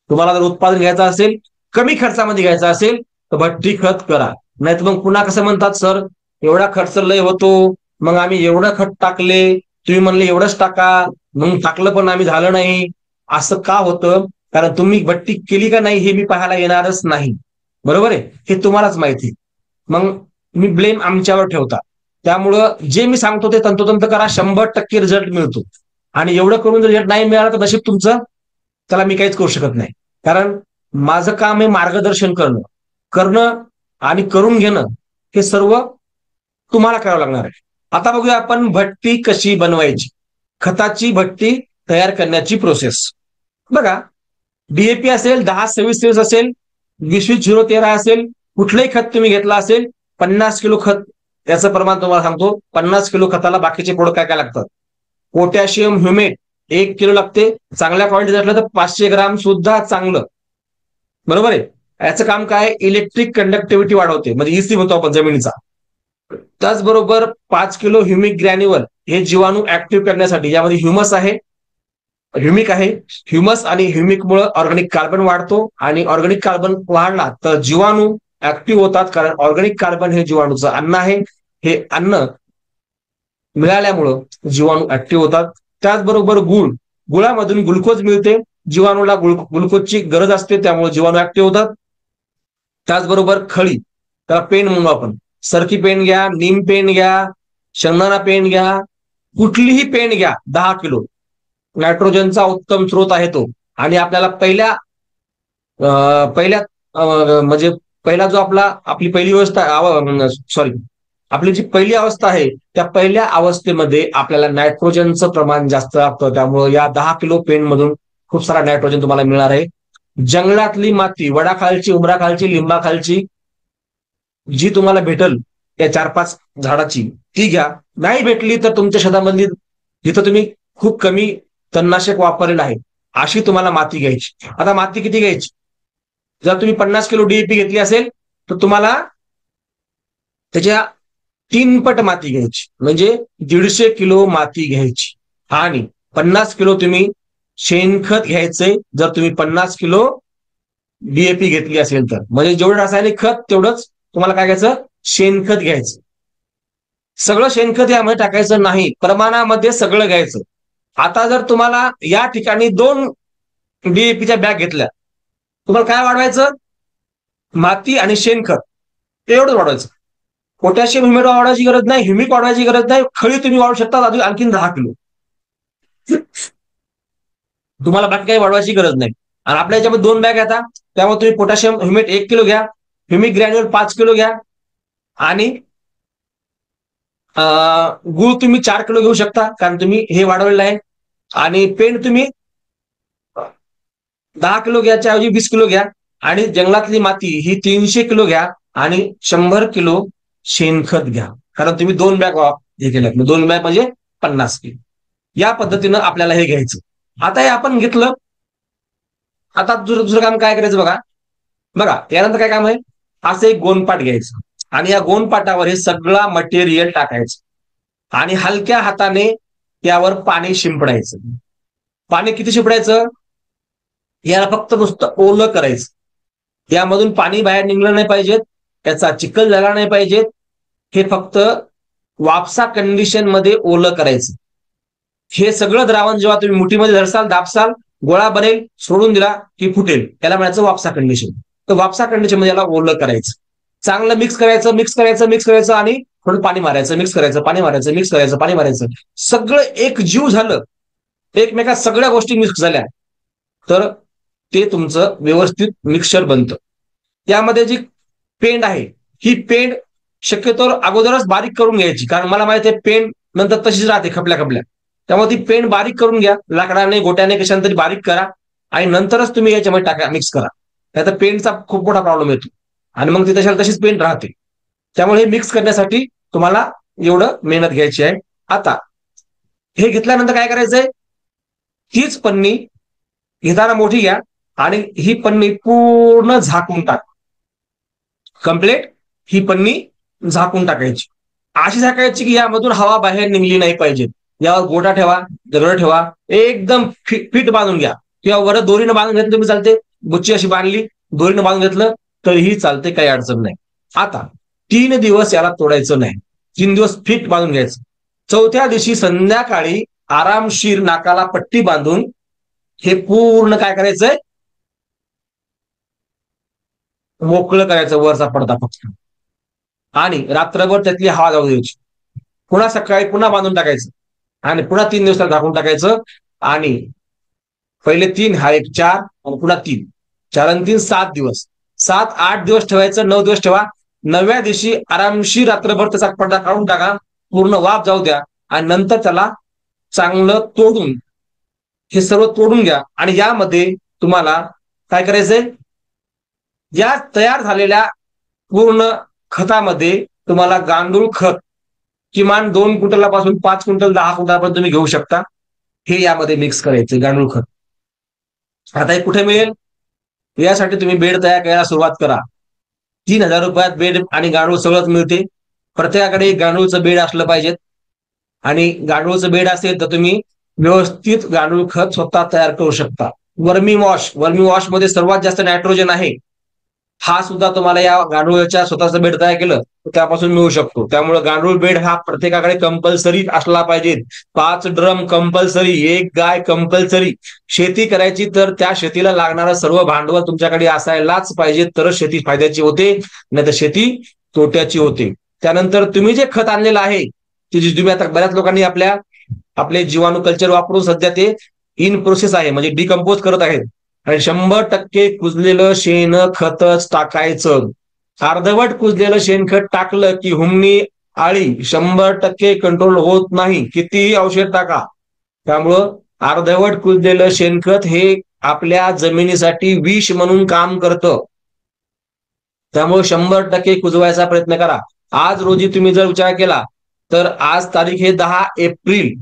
तुम्हाला जर उत्पादन घ्यायचं असेल, कमी खर्चामध्ये घ्यायचं असेल तर भट्टी खत करा. नाही तर मग पुन्हा कसं म्हणतात, सर एवढा खर्च लय होतो, मग आम्ही एवढं खत टाकले, तुम्ही म्हणले एवढंच टाका, मग टाकलं पण आम्ही झालं नाही, असं का होतं? कारण तुम्ही भट्टी केली का नाही हे मी पाहायला येणारच नाही. बरोबर आहे, हे तुम्हालाच माहिती. मग मी ब्लेम आमच्यावर ठेवता. त्यामुळं जे मी सांगतो ते तंतोतंत करा, 100% रिझल्ट मिळतो. आणि एवढं करून जर रिझल्ट नाही मिळाला तर नशीब तुमचं, त्याला मी काहीच करू शकत नाही. कारण माझं काम आहे मार्गदर्शन करणं, करणं आणि करून घेणं हे सर्व तुम्हाला करावं लागणार आहे. आता बघूया आपण भट्टी कशी बनवायची. खताची भट्टी तयार करण्याची प्रोसेस बघा. डीएपी असेल, 10-26-23 असेल, 20-20-0-13 असेल, कुठलंही खत तुम्ही घेतला असेल, 50 किलो खत त्याचं प्रमाण तुम्हाला सांगतो. 50 किलो खताला बाकीचे प्रोडक्ट काय काय लागतात. पोटॅशियम ह्युमेट 1 किलो लागते. चांगल्या क्वालिटीचं असलं तर 500 ग्राम सुद्धा चांगलं. बरोबर आहे. याचं काम काय, इलेक्ट्रिक कंडक्टिव्हिटी वाढवते, म्हणजे इसी म्हणतो आपण जमिनीचा. त्याचबरोबर 5 किलो ह्युमिक ग्रॅन्युअल हे जीवाणू ऍक्टिव्ह करण्यासाठी. यामध्ये ह्युमस आहे, ह्युमिक आहे. ह्युमस आणि ह्युमिकमुळे ऑर्गॅनिक कार्बन वाढतो, आणि ऑर्गॅनिक कार्बन वाढला तर जीवाणू ऍक्टिव्ह होतात. कारण ऑर्गॅनिक कार्बन हे जीवाणूचं अन्न आहे. हे अन्न मिळाल्यामुळं जीवाणू ऍक्टिव्ह होतात. त्याचबरोबर गुळामधून ग्लुकोज मिळते. जीवाणूला ग्लुकोजची गरज असते, त्यामुळे जीवाणू ऍक्टिव्ह होतात. त्याचबरोबर खळी, त्याला पेन म्हणू आपण. सरकी पेन घ्या, नीम पेन घ्या, शेंगदाणा पेन घ्या, कुठलीही पेन घ्या. 10 किलो नायट्रोजनचा उत्तम स्रोत आहे तो. आणि आपल्याला पहिल्या म्हणजे पहिला जो आपली पहिली अवस्था, सॉरी, आपली जी पहिली अवस्था आहे त्या पहिल्या अवस्थेमध्ये आपल्याला नायट्रोजनचं प्रमाण जास्त लागतं. त्यामुळे या 10 किलो पेन मधून खूप सारा नायट्रोजन तुम्हाला मिळणार आहे. जंगलातली माती, वडाखालची, उमराखालची, लिंबाखालची जी तुम्हाला भेटल त्या 4-5 झाडाची, ती घ्या. नाही भेटली तर तुमच्या शेतामधली जिथं तुम्ही खूप कमी तणनाशक वापरलेलं आहे अशी तुम्हाला माती घ्यायची. आता माती किती घ्यायची, जर तुम्ही 50 किलो डीएपी घेतली असेल तर तुम्हाला त्याच्या 3 पट माती घ्यायची, म्हणजे 150 किलो माती घ्यायची. आणि 50 किलो तुम्ही शेणखत घ्यायचंय जर तुम्ही 50 किलो डीएपी घेतली असेल तर. म्हणजे जेवढं रासायनिक खत तेवढंच तुम्हाला काय घ्यायचं, शेणखत घ्यायचं. सगळं शेणखत यामध्ये टाकायचं नाही, प्रमाणामध्ये सगळं घ्यायचं. आता जर तुम्हाला या ठिकाणी 2 डीएपीच्या बॅग घेतल्या, तुम्हाला काय वाढवायचं, माती आणि शेणखत एवढंच वाढवायचं. पोटॅशियम ह्युमिक वाढवायची गरज नाही, ह्युमिक वाढवायची गरज नाही. खळी तुम्ही वाढवू शकता आणखीन 10 किलो. तुम्हाला बाकी काही वाढवायची गरज नाही. आणि आपल्या याच्यामध्ये 2 बॅग येतात, त्यामुळे तुम्ही पोटॅशियम ह्युमेट 1 किलो घ्या, ह्युमिक ग्रॅन्युअल 5 किलो घ्या, आणि गुळ तुम्ही 4 किलो घेऊ शकता, कारण तुम्ही हे वाढवलेलं आहे. आणि पेंट तुम्ही 10 किलो घ्यायच्या ऐवजी 20 किलो घ्या. आणि जंगलातली माती ही 300 किलो घ्या, आणि 100 किलो शेणखत घ्या. कारण तुम्ही 2 बॅग हे केलं, 2 बॅग म्हणजे 50 किलो. या पद्धतीनं आपल्याला हे घ्यायचं. आता हे आपण घेतलं. आता दुसरं काम काय करायचं बघा. बघा यानंतर काय काम आहे, असं एक गोनपाट घ्यायचं, आणि या गोनपाटावर हे सगळं मटेरियल टाकायचं, आणि हलक्या हाताने त्यावर पाणी शिंपडायचं. पाणी किती शिंपडायचं, याला फक्त नुसतं ओलं करायचं. यामधून पाणी बाहेर निघलं नाही पाहिजेत, त्याचा चिखल झाला नाही पाहिजेत. हे फक्त वापसा कंडिशन मध्ये ओलं करायचं. हे सगळं द्रावण जेव्हा तुम्ही मुठीमध्ये धरसाल, दाबसाल, गोळा बनेल, सोडून दिला की फुटेल, त्याला म्हणायचं वापसा कंडिशन. तर वापसा कंडिशन मध्ये याला ओलं करायचं. चांगलं मिक्स करायचं, मिक्स करायचं, मिक्स करायचं, आणि थोडं पाणी मारायचं, मिक्स करायचं, पाणी मारायचं, मिक्स करायचं, पाणी मारायचं. सगळं एक जीव झालं, एकमेकात सगळ्या गोष्टी मिक्स झाल्या तर ते तुमचं व्यवस्थित मिक्सचर बनतं. त्यामध्ये जी पेंड आहे ही पेंड शक्यतो अगोदरच बारीक करून घ्यायची, कारण मला माहिती आहे पेंड नंतर तशीच राहते खपल्या खपल्या. त्यामुळे ती पेंड बारीक करून घ्या, लाकडाने, गोट्याने, कशाने तरी बारीक करा, आणि नंतरच तुम्ही याच्यामध्ये टाका, मिक्स करा. नाहीतर पेंडचा खूप मोठा प्रॉब्लेम येतो, आणि मग ती तशाला तशीच पेंड राहते. त्यामुळे हे मिक्स करण्यासाठी तुम्हाला एवढं मेहनत घ्यायची आहे. आता हे घेतल्यानंतर काय करायचंय, हीच पन्नी घेताना मोठी घ्या, आणि ही पन्नी पूर्ण झाकून टाक. कम्प्लीट ही पन्नी झाकून टाकायची, अशी झाकायची की यामधून हवा बाहेर निघली नाही पाहिजे. यावर गोटा ठेवा, दगड ठेवा, एकदम फिट बांधून घ्या, किंवा वर दोरीनं बांधून घेतलं तुम्ही चालते, गुच्ची अशी बांधली, दोरीनं बांधून घेतलं तरीही चालते, काही अडचण नाही. आता 3 दिवस याला तोडायचं नाही, 3 दिवस फिट बांधून घ्यायचं. 4थ्या दिवशी संध्याकाळी आरामशीर नाकाला पट्टी बांधून हे पूर्ण काय करायचंय, मोकळं करायचं वरचा पडदा फक्त, आणि रात्रभर त्यातली हवा जाऊ द्यायची. पुन्हा सकाळी पुन्हा बांधून टाकायचं आणि पुन्हा 3 दिवसाला झाकून टाकायचं. आणि पहिले 3, हा एक 4, आणि पुन्हा 3, 4 आणि 3 7 दिवस, 7-8 दिवस ठेवायचं, 9 दिवस ठेवा. 9व्या दिवशी आरामशीर रात्रभर त्याचा पडदा काढून टाका, पूर्ण वाफ जाऊ द्या, आणि नंतर त्याला चांगलं तोडून, हे सर्व तोडून घ्या. आणि यामध्ये तुम्हाला काय करायचंय, या तयार झालेल्या पूर्ण खतामध्ये तुम्हाला गांडूळ खत किमान 2 क्विंटलपासून 5 क्विंटल, 10 क्विंटलपर्यंत तुम्ही घेऊ शकता. हे यामध्ये मिक्स करायचे गांडूळ खत. आता हे कुठे मिळेल, यासाठी तुम्ही बेड तयार करायला सुरुवात करा. 3,000 रुपयात बेड आणि गांडूळ सगळंच मिळते. प्रत्येकाकडे गांडूळचं बेड असलं पाहिजे, आणि गांडूळचं बेड असेल तर तुम्ही व्यवस्थित गांडूळ खत स्वतः तयार करू शकता. वर्मी वॉश मध्ये सर्वात जास्त नायट्रोजन आहे. हा सुद्धा तुम्हाला या गांडूळच्या स्वतःचं बेड तयार केलं तर त्यापासून मिळू शकतो. त्यामुळे गांडूळ बेड हा प्रत्येकाकडे कंपल्सरी असला पाहिजे. 5 ड्रम कंपल्सरी, 1 गाय कंपल्सरी. शेती करायची तर त्या शेतीला लागणारं सर्व भांडवल तुमच्याकडे असायलाच पाहिजे, तरच शेती फायद्याची होते, नाही तर शेती तोट्याची होते. त्यानंतर तुम्ही जे खत आणलेलं आहे, ते तुम्ही आता बऱ्याच लोकांनी आपले जीवाणू कल्चर वापरून सध्या ते इन प्रोसेस आहे, म्हणजे डिकम्पोज करत आहेत. आणि 100% कुजलेलं शेण खतच टाकायचं. अर्धवट कुजलेलं शेणखत टाकलं की हुमणी आळी 100% कंट्रोल होत नाही, कितीही औषध टाका. त्यामुळं अर्धवट कुजलेलं शेणखत हे आपल्या जमिनीसाठी विष म्हणून काम करतं. त्यामुळे 100% कुजवायचा प्रयत्न करा. आज रोजी तुम्ही जर विचार केला तर आज तारीख हे 10 एप्रिल,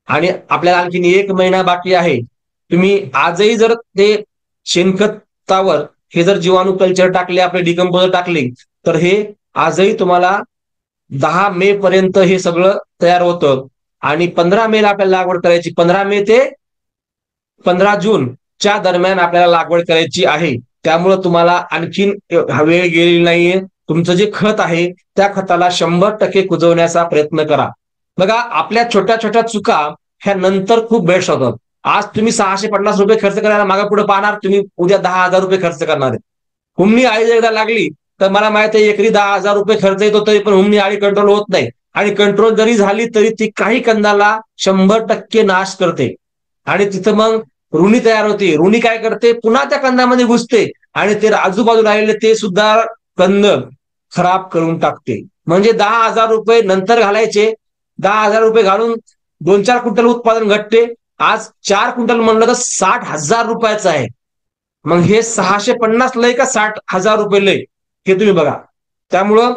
आणि आपल्याला आणखीन 1 महिना बाकी आहे. तुम्ही आजही जर ते शेणखतावर हे जर जीवाणू कल्चर टाकले, आपले डिकम्पोजर टाकले, तर हे आजही तुम्हाला 10 मे पर्यंत हे सगळं तयार होतं. आणि 15 मे ला आपल्याला लागवड करायची. 15 मे ते 15 जूनच्या दरम्यान आपल्याला लागवड करायची आहे. त्यामुळं तुम्हाला आणखीन वेळ गेलेली नाहीये. तुमचं जे खत आहे त्या खताला 100% कुजवण्याचा प्रयत्न करा. बघा, आपल्या छोट्या छोट्या चुका ह्या नंतर खूप बेस्ट होतात. आज तुम्ही 650 रुपये खर्च करायला मागे पुढे पाहणार, तुम्ही उद्या 10,000 रुपये खर्च करणार आहे. हुमणी आळी एकदा लागली तर मला माहिती आहे एकरी 10,000 रुपये खर्च येतो, तरी पण हुमणी आळी कंट्रोल होत नाही. आणि कंट्रोल जरी झाली तरी ती काही कंदाला 100% नाश करते. आणि तिथं मग ऋणी तयार होते. ऋणी काय करते, पुन्हा त्या कंदामध्ये घुसते आणि ते आजूबाजूला राहिलेले ते सुद्धा कंद खराब करून टाकते. म्हणजे 10,000 रुपये नंतर घालायचे, 10,000 रुपये घालून 2-4 क्विंटल उत्पादन घटते. आज 4 क्विंटल म्हणलं तर 60,000 रुपयाचं आहे. मग हे 650 लय का 60,000 रुपये लय, हे तुम्ही बघा. त्यामुळं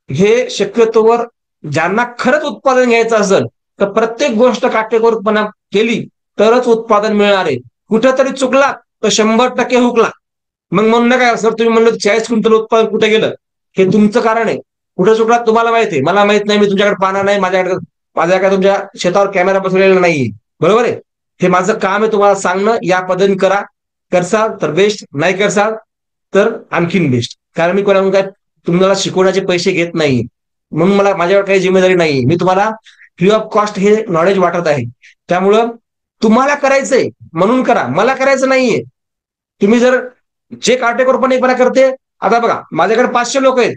हे शक्यतोवर ज्यांना खरंच उत्पादन घ्यायचं असेल तर प्रत्येक गोष्ट काटेकोरपणा केली तरच उत्पादन मिळणार आहे. कुठेतरी चुकला तर 100% हुकला. मग म्हणून नका सर तुम्ही म्हणलं 40 क्विंटल उत्पादन कुठे गेलं, हे तुमचं कारण आहे. कुठे चुकला तुम्हाला माहिती आहे, मला माहित नाही. मी तुमच्याकडे पाहणार नाही, माझ्या काय तुमच्या शेतावर कॅमेरा बसवलेला नाहीये, बरोबर आहे. हे माझं काम आहे तुम्हाला सांगणं. या पद्धतीने करा. करसाल तर बेस्ट, नाही करसाल तर आणखीन बेस्ट. कारण मी कोणाकडून काय तुम्हाला शिकवण्याचे पैसे घेत नाही, म्हणून मला माझ्यावर काही जिम्मेदारी नाही. मी तुम्हाला फ्री ऑफ कॉस्ट हे नॉलेज वाटत आहे. त्यामुळं तुम्हाला करायचंय म्हणून करा, मला करायचं नाहीये. तुम्ही जर जे काटेकोरपणेपणा करते, आता बघा माझ्याकडे 500 लोक आहेत,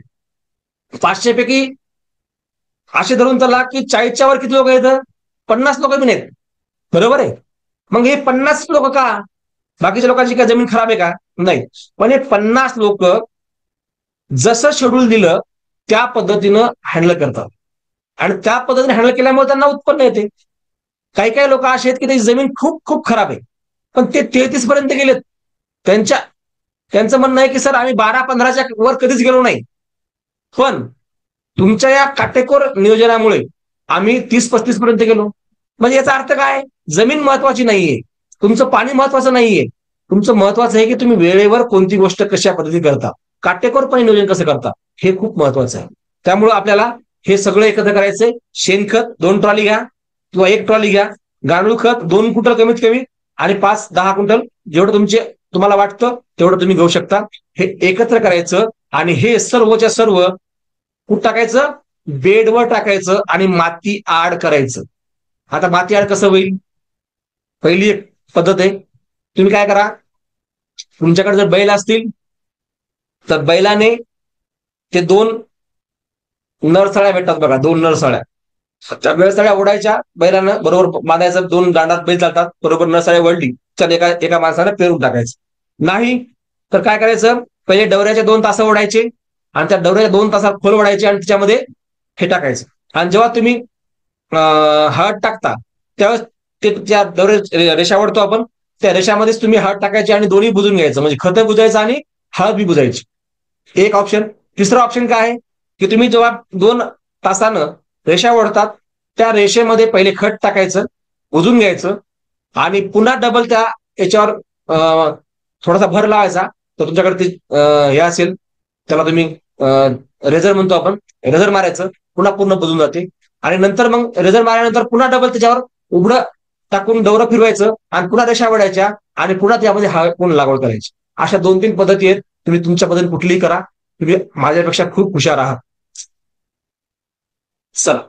500 पैकी असे धरून चला की 40च्या वर किती लोक आहेत, 50 लोक बी नाहीत, बरोबर आहे. मग हे 50 लोक का, बाकीच्या लोकांची काय जमीन खराब आहे का, नाही. पण हे 50 लोक जसं शेड्यूल दिलं त्या पद्धतीनं हँडल करतात, आणि त्या पद्धतीने हँडल केल्यामुळे त्यांना उत्पन्न येते. काही काही लोक असे आहेत की त्याची जमीन खूप खूप खराब आहे, पण ते 33 पर्यंत गेलेत. त्यांचं म्हणणं आहे की सर आम्ही 12-15च्या वर कधीच गेलो नाही, पण तुमच्या या काटेकोर नियोजनामुळे आम्ही 30-35 पर्यंत गेलो. म्हणजे याचा अर्थ काय, जमीन महत्वाची नाहीये, तुमचं पाणी महत्वाचं नाहीये. तुमचं महत्वाचं आहे की तुम्ही वेळेवर कोणती गोष्ट कशा पद्धती करता, काटेकोरपणे नियोजन कसं करता, हे खूप महत्वाचं आहे. त्यामुळे आपल्याला हे सगळं एकत्र करायचंय. शेणखत 2 ट्रॉली घ्या किंवा 1 ट्रॉली घ्या, गांडूळ खत 2 क्विंटल कमीत कमी, आणि 5-10 क्विंटल जेवढं तुम्हाला वाटतं तेवढं तुम्ही घेऊ शकता. हे एकत्र करायचं आणि हे सर्वच्या सर्व कुठं टाकायचं, बेडवर टाकायचं आणि माती आड करायचं. आता माती आड कसं होईल, पहिली एक पद्धत आहे. तुम्ही काय करा, तुमच्याकडे जर बैल असतील तर बैलाने ते दोन नरसळ्या भेटतात बघा, दोन नरसळ्या. त्या नरसळ्या ओढायच्या बैलानं, बरोबर बांधायचं, दोन दांडात बैल चालतात, बरोबर नरसळ्या वळली तर एका एका माणसाने पेरून टाकायचं. नाही तर काय करायचं, पहिले डवऱ्याचे 2 तास ओढायचे आणि त्या डवऱ्याच्या 2 तासात खोल ओढायचे आणि त्याच्यामध्ये हे टाकायचं. आणि जेव्हा तुम्ही हळद टाकता त्यावेळेस ते त्या डवऱ्या रेषा ओढतो आपण, त्या रेषामध्येच तुम्ही हळद टाकायची आणि दोन्ही बुजून घ्यायचं, म्हणजे खतं बुजायचं आणि हळद बी बुजायची. एक ऑप्शन. तिसरं ऑप्शन काय आहे की तुम्ही जेव्हा 2 तासानं रेषा ओढतात त्या रेषेमध्ये पहिले खत टाकायचं, बुजून घ्यायचं आणि पुन्हा डबल त्या याच्यावर थोडासा भर लावायचा. तर तुमच्याकडे ते हे असेल, त्याला तुम्ही रेझर म्हणतो आपण, रेझर मारायचं, पुन्हा पूर्ण बुजून जाते. आणि नंतर मग रेझर मारल्यानंतर पुन्हा डबल त्याच्यावर उघडं टाकून डवरं फिरवायचं आणि पुन्हा रेषा ओढायच्या आणि पुन्हा त्यामध्ये पुन्हा लागवड करायची. अशा 2-3 पद्धती आहेत. तुम्ही तुमच्या पद्धतीने कुठलीही करा, तुम्ही माझ्यापेक्षा खूप हुशार आहात. चला,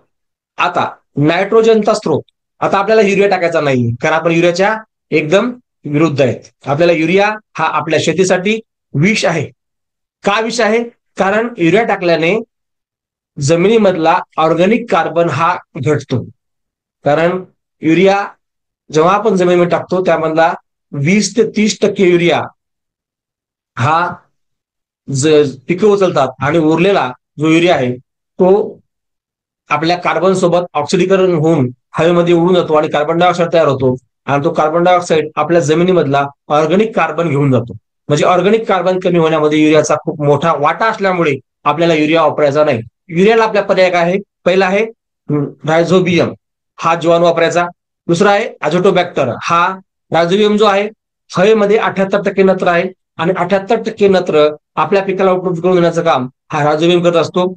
आता नायट्रोजनचा स्त्रोत. आता आपल्याला युरिया टाकायचा नाही, कारण आपण युरियाच्या एकदम विरुद्ध आहेत. आपल्याला युरिया हा आपल्या शेतीसाठी विष आहे. का विष आहे? कारण युरिया टाकल्याने जमिनीमधला ऑर्गॅनिक कार्बन हा घटतो. कारण युरिया जेव्हा आपण जमिनीमध्ये टाकतो त्यामधला 20 ते 30% युरिया हा पिकं उचलतात आणि उरलेला जो युरिया आहे तो आपल्या कार्बन सोबत ऑक्सिडीकरण होऊन हवेमध्ये उडून जातो आणि कार्बन डायऑक्साईड तयार होतो. आणि तो कार्बन डायऑक्साईड आपल्या जमिनीमधला ऑर्गॅनिक कार्बन घेऊन जातो. म्हणजे ऑर्गॅनिक कार्बन कमी होण्यामध्ये युरियाचा खूप मोठा वाटा असल्यामुळे आपल्याला युरिया वापरायचा नाही. युरियाला आपल्या पर्याय काय आहे? पहिला आहे रायझोबियम, हा जीवाणू वापरायचा. दुसरा आहे अझोटोबॅक्टर. हा रायझोबियम जो आहे हवेमध्ये 78% नत्र आहे आणि 78% नत्र आपल्या पिकाला उपलब्ध करून देण्याचं काम हा रायझोबियम करत असतो.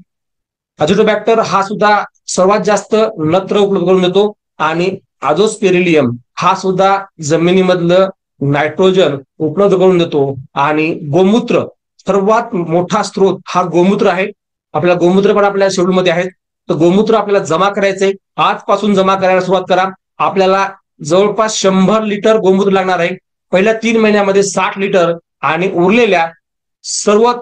अझोटोबॅक्टर हा सुद्धा सर्वात जास्त नत्र उपलब्ध करून देतो. आणि आझोस्पेरिलियम हा सुद्धा जमिनीमधलं नायट्रोजन उपलब्ध करून देतो. आणि गोमूत्र, सर्वात मोठा स्त्रोत हा गोमूत्र आहे. आपल्याला गोमूत्र पण आपल्या शेड्यूलमध्ये आहेत. तर गोमूत्र आपल्याला जमा करायचंय, आजपासून जमा करायला सुरुवात करा. आपल्याला जवळपास 100 लिटर गोमूत्र लागणार आहे. पहिल्या 3 महिन्यामध्ये 60 लिटर आणि उरलेल्या सर्व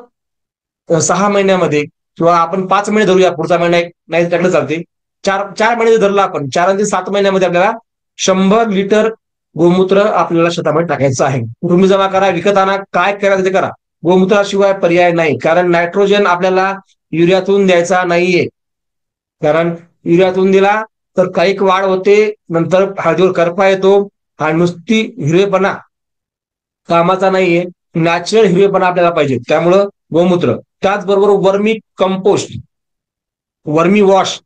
6 महिन्यामध्ये, किंवा आपण 5 महिने धरूया, पुढचा महिना एक नाही टाकलं चालते, 4 महिने धरला आपण, 4 आणि 7 महिन्यामध्ये आपल्याला 100 लिटर गोमूत्र आपल्याला शेतामध्ये टाकायचं आहे. तुम्ही जमा करा, विकत आणा, काय करायचं ते करा. गोमूत्राशिवाय पर्याय नाही. कारण नायट्रोजन आपल्याला युरियातून द्यायचा नाहीये. कारण युरियातून दिला तर काही वाढ होते, नंतर हळदीवर करपा येतो आणि नुसती हिरवेपणा कामाचा नाहीये. नॅचरल हिरवेपणा आपल्याला पाहिजे, त्यामुळं गोमूत्र. त्याचबरोबर वर्मी कंपोस्ट, वर्मी वॉश.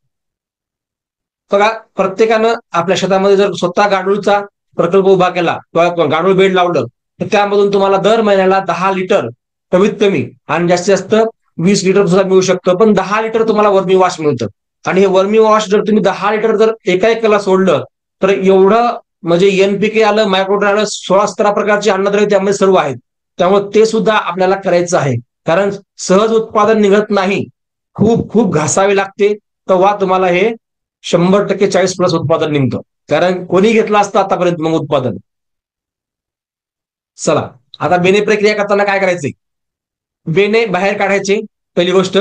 बघा, प्रत्येकानं आपल्या शेतामध्ये जर स्वतः गांडूळचा प्रकल्प उभा केला किंवा गांडूळ बेड लावलं तर त्यामधून तुम्हाला दर महिन्याला 10 लिटर कमीत कमी आणि जास्तीत जास्त 20 लिटर सुद्धा मिळू शकतं. पण 10 लिटर तुम्हाला वर्मी वॉश मिळतं. आणि हे वर्मी वॉश जर तुम्ही 10 लिटर जर एका एकला सोडलं तर एवढं, म्हणजे NPK आलं, मायक्रोड्राय आलं, 16-17 प्रकारचे अन्नद्रव्य त्यामध्ये सर्व आहेत. त्यामुळे ते सुद्धा आपल्याला करायचं आहे. कारण सहज उत्पादन निघत नाही, खूप खूप घासावे लागते, तेव्हा तुम्हाला हे 100% 40+ उत्पादन निघतं. कारण कोणी घेतलं असतं आतापर्यंत मग उत्पादन. चला, आता बेने प्रक्रिया करताना काय करायचे? बेने बाहेर काढायचे. पहिली गोष्ट,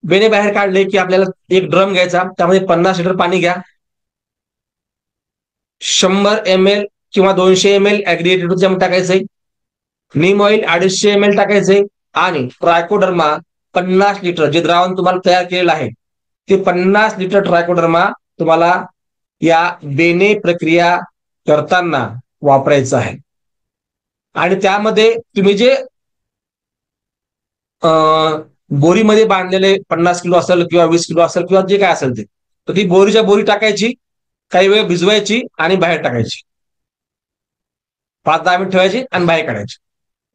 बेने बाहेर काढले की आपल्याला एक ड्रम घ्यायचा, त्यामध्ये 50 लिटर पाणी घ्या, 100 ml किंवा 200 ml ऍग्रिएटेड टाकायचंय, नीम ऑइल 250 ml टाकायचंय आणि ट्रायकोडर्मा 50 लिटर, जे द्रावण तुम्हाला तयार केलेलं आहे ते 50 लिटर ट्रायकोडर्मा तुम्हाला या बेने प्रक्रिया करताना वापरायचं आहे. आणि त्यामध्ये तुम्ही जे बोरीमध्ये बांधलेले 50 किलो असेल किंवा 20 किलो असेल किंवा जे काय असेल ते, तर ती बोरीच्या बोरी टाकायची, काही वेळ भिजवायची आणि बाहेर टाकायची, 5-10 मिनिट ठेवायची आणि बाहेर काढायची.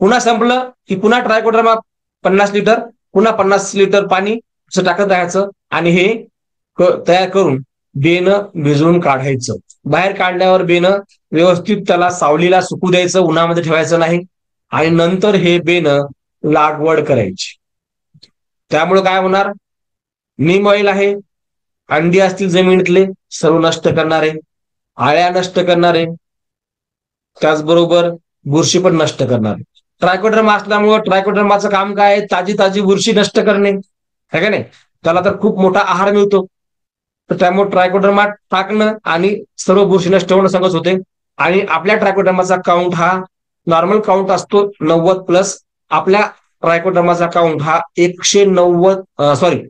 पुन्हा संपलं की पुन्हा ट्रायकोडर्मा 50 लिटर, पुन्हा 50 लिटर पाणी असं टाकत राहायचं आणि हे तयार करून बेनं भिजवून काढायचं. बाहेर काढल्यावर बेनं व्यवस्थित त्याला सावलीला सुकू द्यायचं, उन्हामध्ये ठेवायचं नाही. आणि नंतर हे बेनं लागवड करायची. त्यामुळे काय होणार? नीम ऑइल आहे, अंडी असतील जमिनीतले सर्व नष्ट करणारे, आळ्या नष्ट करणारे, त्याचबरोबर बुरशी पण नष्ट करणारे. ट्रायकोडर्मा असल्यामुळं ट्रायकोडर्माचं काम काय आहे? ताजी ताजी बुरशी नष्ट करणे, है का नाही? त्याला तर खूप मोठा आहार मिळतो. तर त्यामुळे ट्रायकोडर्मा टाकणं आणि सर्व बुरशी नष्ट होणं सगळंच होते. आणि आपल्या ट्रायकोडर्माचा काउंट हा नॉर्मल काउंट असतो 90+. आपल्या ट्रायकोडर्माचा काउंट हा 190, सॉरी,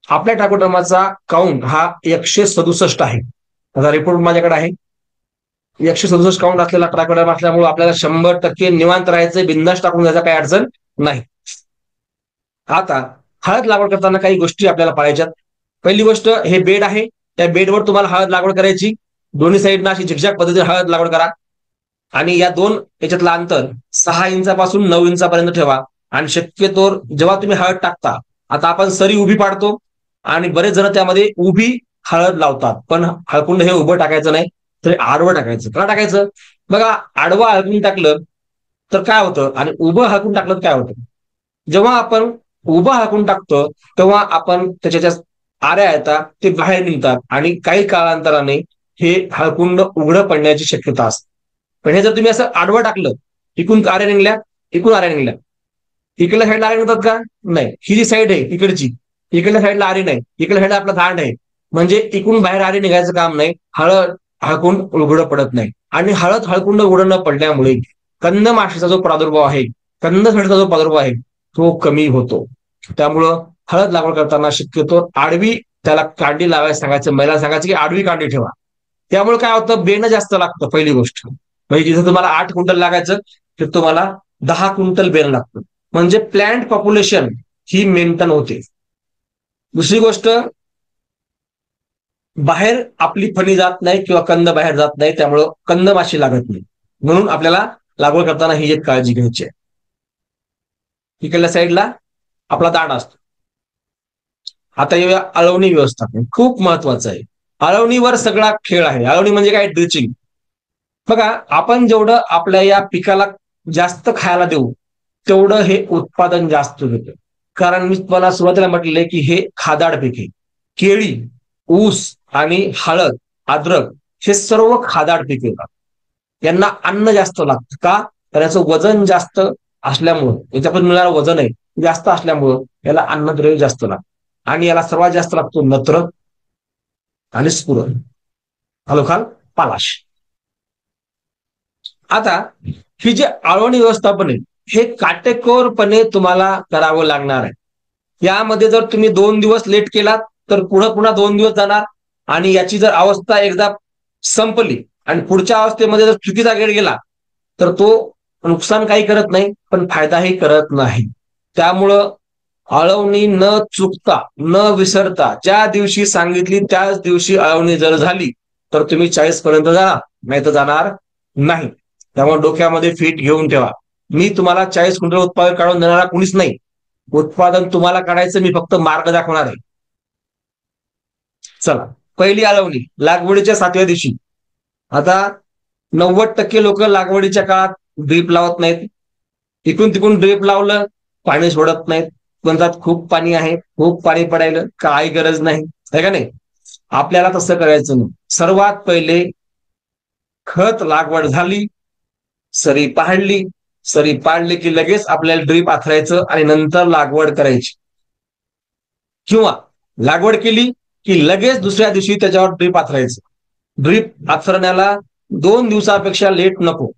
आपल्या ट्रायकोडर्माचा काउंट हा 167 आहे. त्याचा रिपोर्ट माझ्याकडे आहे. 167 काउंट असलेला ट्रायकोडर्मा असल्यामुळे आपल्याला 100% निवांत राहायचं, बिंदास टाकून जायचा, काही अडचण नाही. आता हळद लागवड करताना काही गोष्टी आपल्याला पाळायच्यात. पहिली गोष्ट, हे बेड आहे, त्या बेडवर तुम्हाला हळद लागवड करायची. दोन्ही साईडना अशी झिकझॅक पद्धतीने हळद लागवड करा. आणि या दोन याच्यातलं अंतर 6 इंचापासून 9 इंचापर्यंत ठेवा. आणि शक्यतो जेव्हा तुम्ही हळद टाकता, आता आपण सरी उभी पाडतो आणि बरेच जण त्यामध्ये उभी हळद लावतात, पण हळकुंड हे उभं टाकायचं नाही, तर आडवं टाकायचं. का टाकायचं? बघा, आडवं हळकुंड टाकलं तर काय होतं आणि उभं हळकुंड टाकलं तर काय होतं? जेव्हा आपण उभं हळकुंड टाकतो तेव्हा आपण त्याच्या आऱ्या येतात, ते बाहेर निघतात आणि काही काळांतराने हे हळकुंड उघडं पडण्याची शक्यता असते. पण हे जर तुम्ही असं आडवं टाकलं, इकडून आऱ्या निघल्या, इकडून आऱ्या निघल्या, इकडल्या साईडला आरे निघतात का? नाही. ही जी साईड आहे इकडची, इकडल्या साईडला आरे नाही, इकडल्या साईडला आपला दांड आहे, म्हणजे इकडून बाहेर आरे निघायचं काम नाही, हळकुंड उघडं पडत नाही. आणि हळकुंड उघडं न पडल्यामुळे कंद माशीचा जो प्रादुर्भाव आहे, कंद साठीचा जो प्रादुर्भाव आहे, तो कमी होतो. त्यामुळं हळद लागवड करताना शक्यतो आडवी त्याला कांडी लावायला सांगायचं, महिला सांगायचं की आडवी कांडी ठेवा. त्यामुळे काय होतं? बेणं जास्त लागतं. पहिली गोष्ट म्हणजे जिथं तुम्हाला 8 क्विंटल लागायचं तिथं तुम्हाला 10 क्विंटल बेणं लागतं. म्हणजे प्लांट पॉप्युलेशन ही मेंटेन होते. दुसरी गोष्ट, बाहेर आपली फणी जात नाही किंवा कंद बाहेर जात नाही, त्यामुळं कंद माशी लागत नाही. म्हणून आपल्याला लागवड करताना ही एक काळजी घ्यायची आहे. इकडल्या साईडला आपला दांडा असतो. आता येऊया अळवणी व्यवस्थापन, खूप महत्वाचं आहे. अळवणीवर सगळा खेळ आहे. अळवणी म्हणजे काय? ड्रिचिंग. बघा, आपण जेवढं आपल्या या पिकाला जास्त खायला देऊ तेवढं हे उत्पादन जास्त होतं. कारण मी तुम्हाला सुरुवातीला म्हटले की हे खादाड पीक आहे. केळी, ऊस आणि हळद, अद्रक हे सर्व खादाड पीक येतात. यांना अन्न जास्त लागतं. का? तर याचं वजन जास्त असल्यामुळं, याच्याकडून मिळणारं वजन आहे जास्त असल्यामुळं याला अन्नद्रव्य जास्त लागतं. आणि याला सर्वात जास्त लागतो नत्र आणि स्फुरण, खालोखाल पालाश. आता ही जे अळवणी व्यवस्थापन आहे हे काटेकोरपणे तुम्हाला करावं लागणार आहे. यामध्ये जर तुम्ही 2 दिवस लेट केलात तर पुन्हा 2 दिवस जाणार. आणि याची जर अवस्था एकदा संपली आणि पुढच्या अवस्थेमध्ये जर चुकीचा गेड गेला तर तो नुकसान काही करत नाही, पण फायदाही करत नाही. त्यामुळं अळवणी न चुकता, न विसरता, ज्या दिवशी सांगितली त्याच दिवशी अळवणी जर झाली तर तुम्ही 40 पर्यंत जाणार, नाही तर जाणार नाही. त्यामुळे डोक्यामध्ये फिट घेऊन ठेवा, मी तुम्हाला 40 क्विंटल उत्पादन काढून देणारा कुणीच नाही. उत्पादन तुम्हाला काढायचं, मी फक्त मार्ग दाखवणार आहे. चला, पहिली अळवणी लागवडीच्या 7व्या दिवशी. आता 90% लोक लागवडीच्या काळात ड्रीप लावत नाहीत. इकडून तिकडून ड्रीप लावलं, पाणी सोडत नाहीत, म्हणतात खूप पाणी आहे, खूप पाणी पडायला, काही गरज नाही, आहे का नाही? आपल्याला तसं करायचं नाही. सर्वात पहिले खत लागवड झाली, सरी पाडली, सरी पाडली की लगेच आपल्याला ड्रीप आथरायचं आणि नंतर लागवड करायची. किंवा लागवड केली की लगेच दुसऱ्या दिवशी त्याच्यावर ड्रीप आथरायचं. ड्रीप आथरण्याला 2 दिवसापेक्षा लेट नको.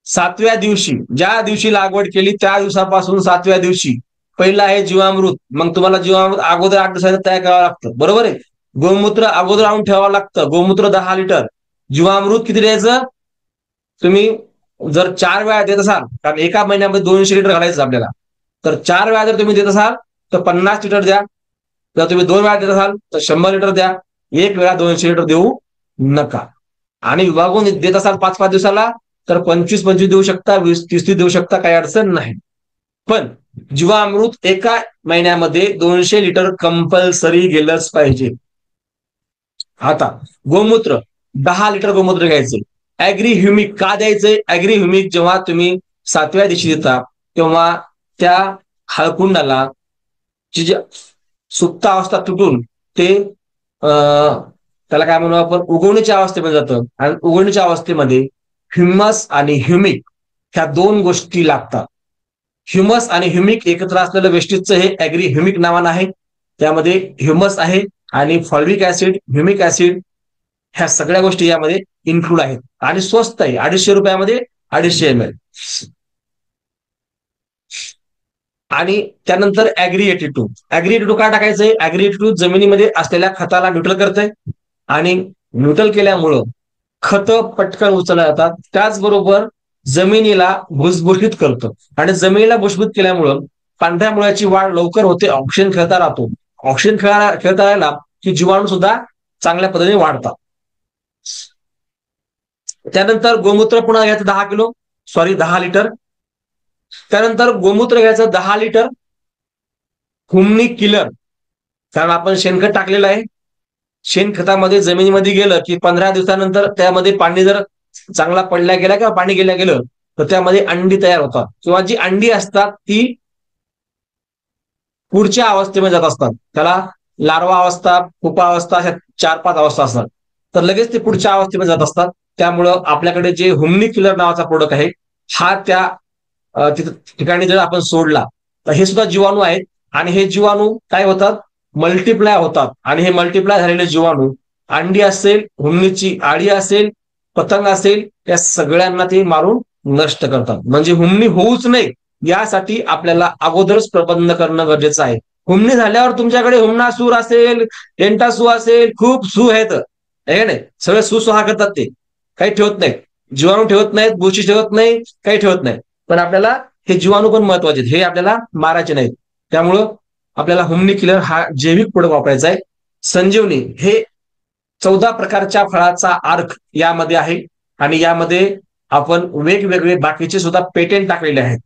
7व्या दिवशी, ज्या दिवशी लागवड केली त्या दिवसापासून 7व्या दिवशी पहिला आहे जीवामृत. मग तुम्हाला जीवामृत अगोदर 8 दिवसाचं तयार करावं लागतं, बरोबर आहे? गोमूत्र अगोदर आणून ठेवावं लागतं, गोमूत्र 10 लिटर. जीवामृत किती द्यायचं? तुम्ही जर 4 वेळा देत असाल, कारण एका महिन्यामध्ये 200 लिटर घालायचं आपल्याला, तर 4 वेळा जर तुम्ही देत असाल तर 50 लिटर द्या. जर तुम्ही 2 वेळा देत असाल तर 100 लिटर द्या. 1 वेळा 200 लिटर देऊ नका. आणि विभागून देत असाल 5-5 दिवसाला तर 25-25 देऊ शकता, 20-30 देऊ शकता, काही अडचण नाही. पण जीवामृत एका महिन्यामध्ये 200 लिटर कंपल्सरी गेलंच पाहिजे. आता गोमूत्र 10 लिटर गोमूत्र घ्यायचे. ऍग्री ह्युमिक का द्यायचंय? ऍग्री ह्युमिक जेव्हा तुम्ही 7व्या दिवशी देता तेव्हा त्या हळकुंडाला जी सुप्त अवस्था तुटून ते त्याला काय म्हणू आपण, उगवणीच्या अवस्थेमध्ये जातं. आणि उगवणीच्या अवस्थेमध्ये ह्युमस आणि ह्युमिक ह्या 2 गोष्टी लागतात. ह्युमस आणि ह्युमिक एकत्र असलेलं वेस्टेजचं हे ऍग्री ह्युमिक नावानं आहे. त्यामध्ये ह्युमस आहे आणि फॉल्विक ऍसिड, ह्युमिक ऍसिड ह्या सगळ्या गोष्टी यामध्ये इन्क्लूड आहेत आणि स्वस्त आहे. 250 रुपयामध्ये 250 ml. आणि त्यानंतर ऍग्री 82. ऍग्री 82 काय टाकायचंय? ऍग्री 82 जमिनीमध्ये असलेल्या खताला न्यूट्रल करतंय आणि न्यूट्रल केल्यामुळं खत पटकन उचलल्या जातात. त्याचबरोबर जमिनीला भुसभुशीत करतं आणि जमिनीला भुसभुशीत केल्यामुळं पांढऱ्या मुळ्याची वाढ लवकर होते. ऑक्सिजन खेळता राहतो. ऑक्सिजन खेळता राहिला की जीवाणू सुद्धा चांगल्या पद्धतीने वाढतात. त्यानंतर गोमूत्र पुन्हा घ्यायचं 10 किलो, सॉरी 10 लिटर. त्यानंतर गोमूत्र घ्यायचं 10 लिटर. हुमणी किलर, कारण आपण शेणखत टाकलेलं आहे. शेणखतामध्ये जमिनीमध्ये गेलं की 15 दिवसानंतर त्यामध्ये पाणी जर चांगला पडल्या गेला किंवा पाणी गेल्या गेलं तर त्यामध्ये अंडी तयार होतात किंवा जी अंडी असतात ती पुढच्या अवस्थेमध्ये जात असतात. त्याला लार्वा अवस्था, पुपा अवस्था अशा 4-5 अवस्था असतात. तर लगेच ते पुढच्या अवस्थेमध्ये जात असतात. त्यामुळं आपल्याकडे जे हुमणी किलर नावाचा प्रोडक्ट आहे हा त्या ठिकाणी जर आपण सोडला तर हे सुद्धा जीवाणू आहेत आणि हे जीवाणू काय होतात? मल्टिप्लाय होतात आणि हे मल्टिप्लाय झालेले जीवाणू अंडी असेल, हुमणीची आळी असेल, पतंग असेल, या सगळ्यांना ते मारून नष्ट करतात. म्हणजे हुमणी होऊच नये यासाठी आपल्याला अगोदरच प्रबंध करणं गरजेचं आहे. हुमणी झाल्यावर तुमच्याकडे हुमणासूर असेल, टेंटासू असेल, खूप सू आहेत, आहे नाही? सगळे सुसुहा करतात, ते काही ठेवत नाहीत. जीवाणू ठेवत नाहीत, बुरशी ठेवत नाही, काही ठेवत नाही. पण आपल्याला हे जीवाणू पण महत्वाचे आहेत, हे आपल्याला मारायचे नाहीत. त्यामुळं आपल्याला हुमणी किलर हा जैविक प्रोडक्ट वापरायचा आहे. संजीवनी हे 14 प्रकारच्या फळाचा अर्क यामध्ये आहे आणि यामध्ये आपण वेगवेगळे बाकीचे सुद्धा पेटेंट टाकलेले आहेत.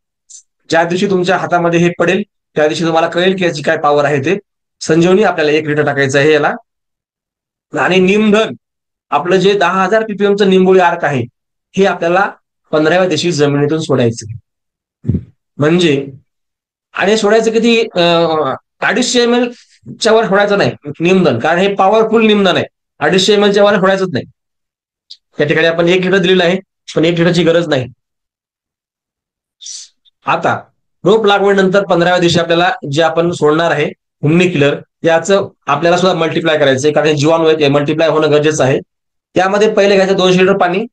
ज्या दिवशी तुमच्या हातामध्ये हे पडेल त्या दिवशी तुम्हाला कळेल की याची काय पॉवर आहे ते. संजीवनी आपल्याला 1 लिटर टाकायचं आहे याला. आणि निमधन आपलं जे 10,000 ppm निंबोळी अर्क आहे हे आपल्याला 15व्या दिवशी जमिनीतून सोडायचं. म्हणजे आणि सोडायचं किती? 250 ml च्या वर सोडायचं नाही निमधन, कारण हे पॉवरफुल निमधन आहे. 250 ml च्या वर सोडायचंच नाही. त्या ठिकाणी आपण 1 लिटर दिलेलं आहे, पण 1 लिटरची गरज नाही. आता रोप लागवडीनंतर 15व्या दिवशी आपल्याला जे आपण सोडणार आहे हुमणी किलर याचं आपल्याला सुद्धा मल्टिप्लाय करायचंय, कारण जीवाणू आहेत मल्टिप्लाय होणं गरजेचं आहे. त्यामध्ये पहिले घ्यायचं 200 लिटर पाणी,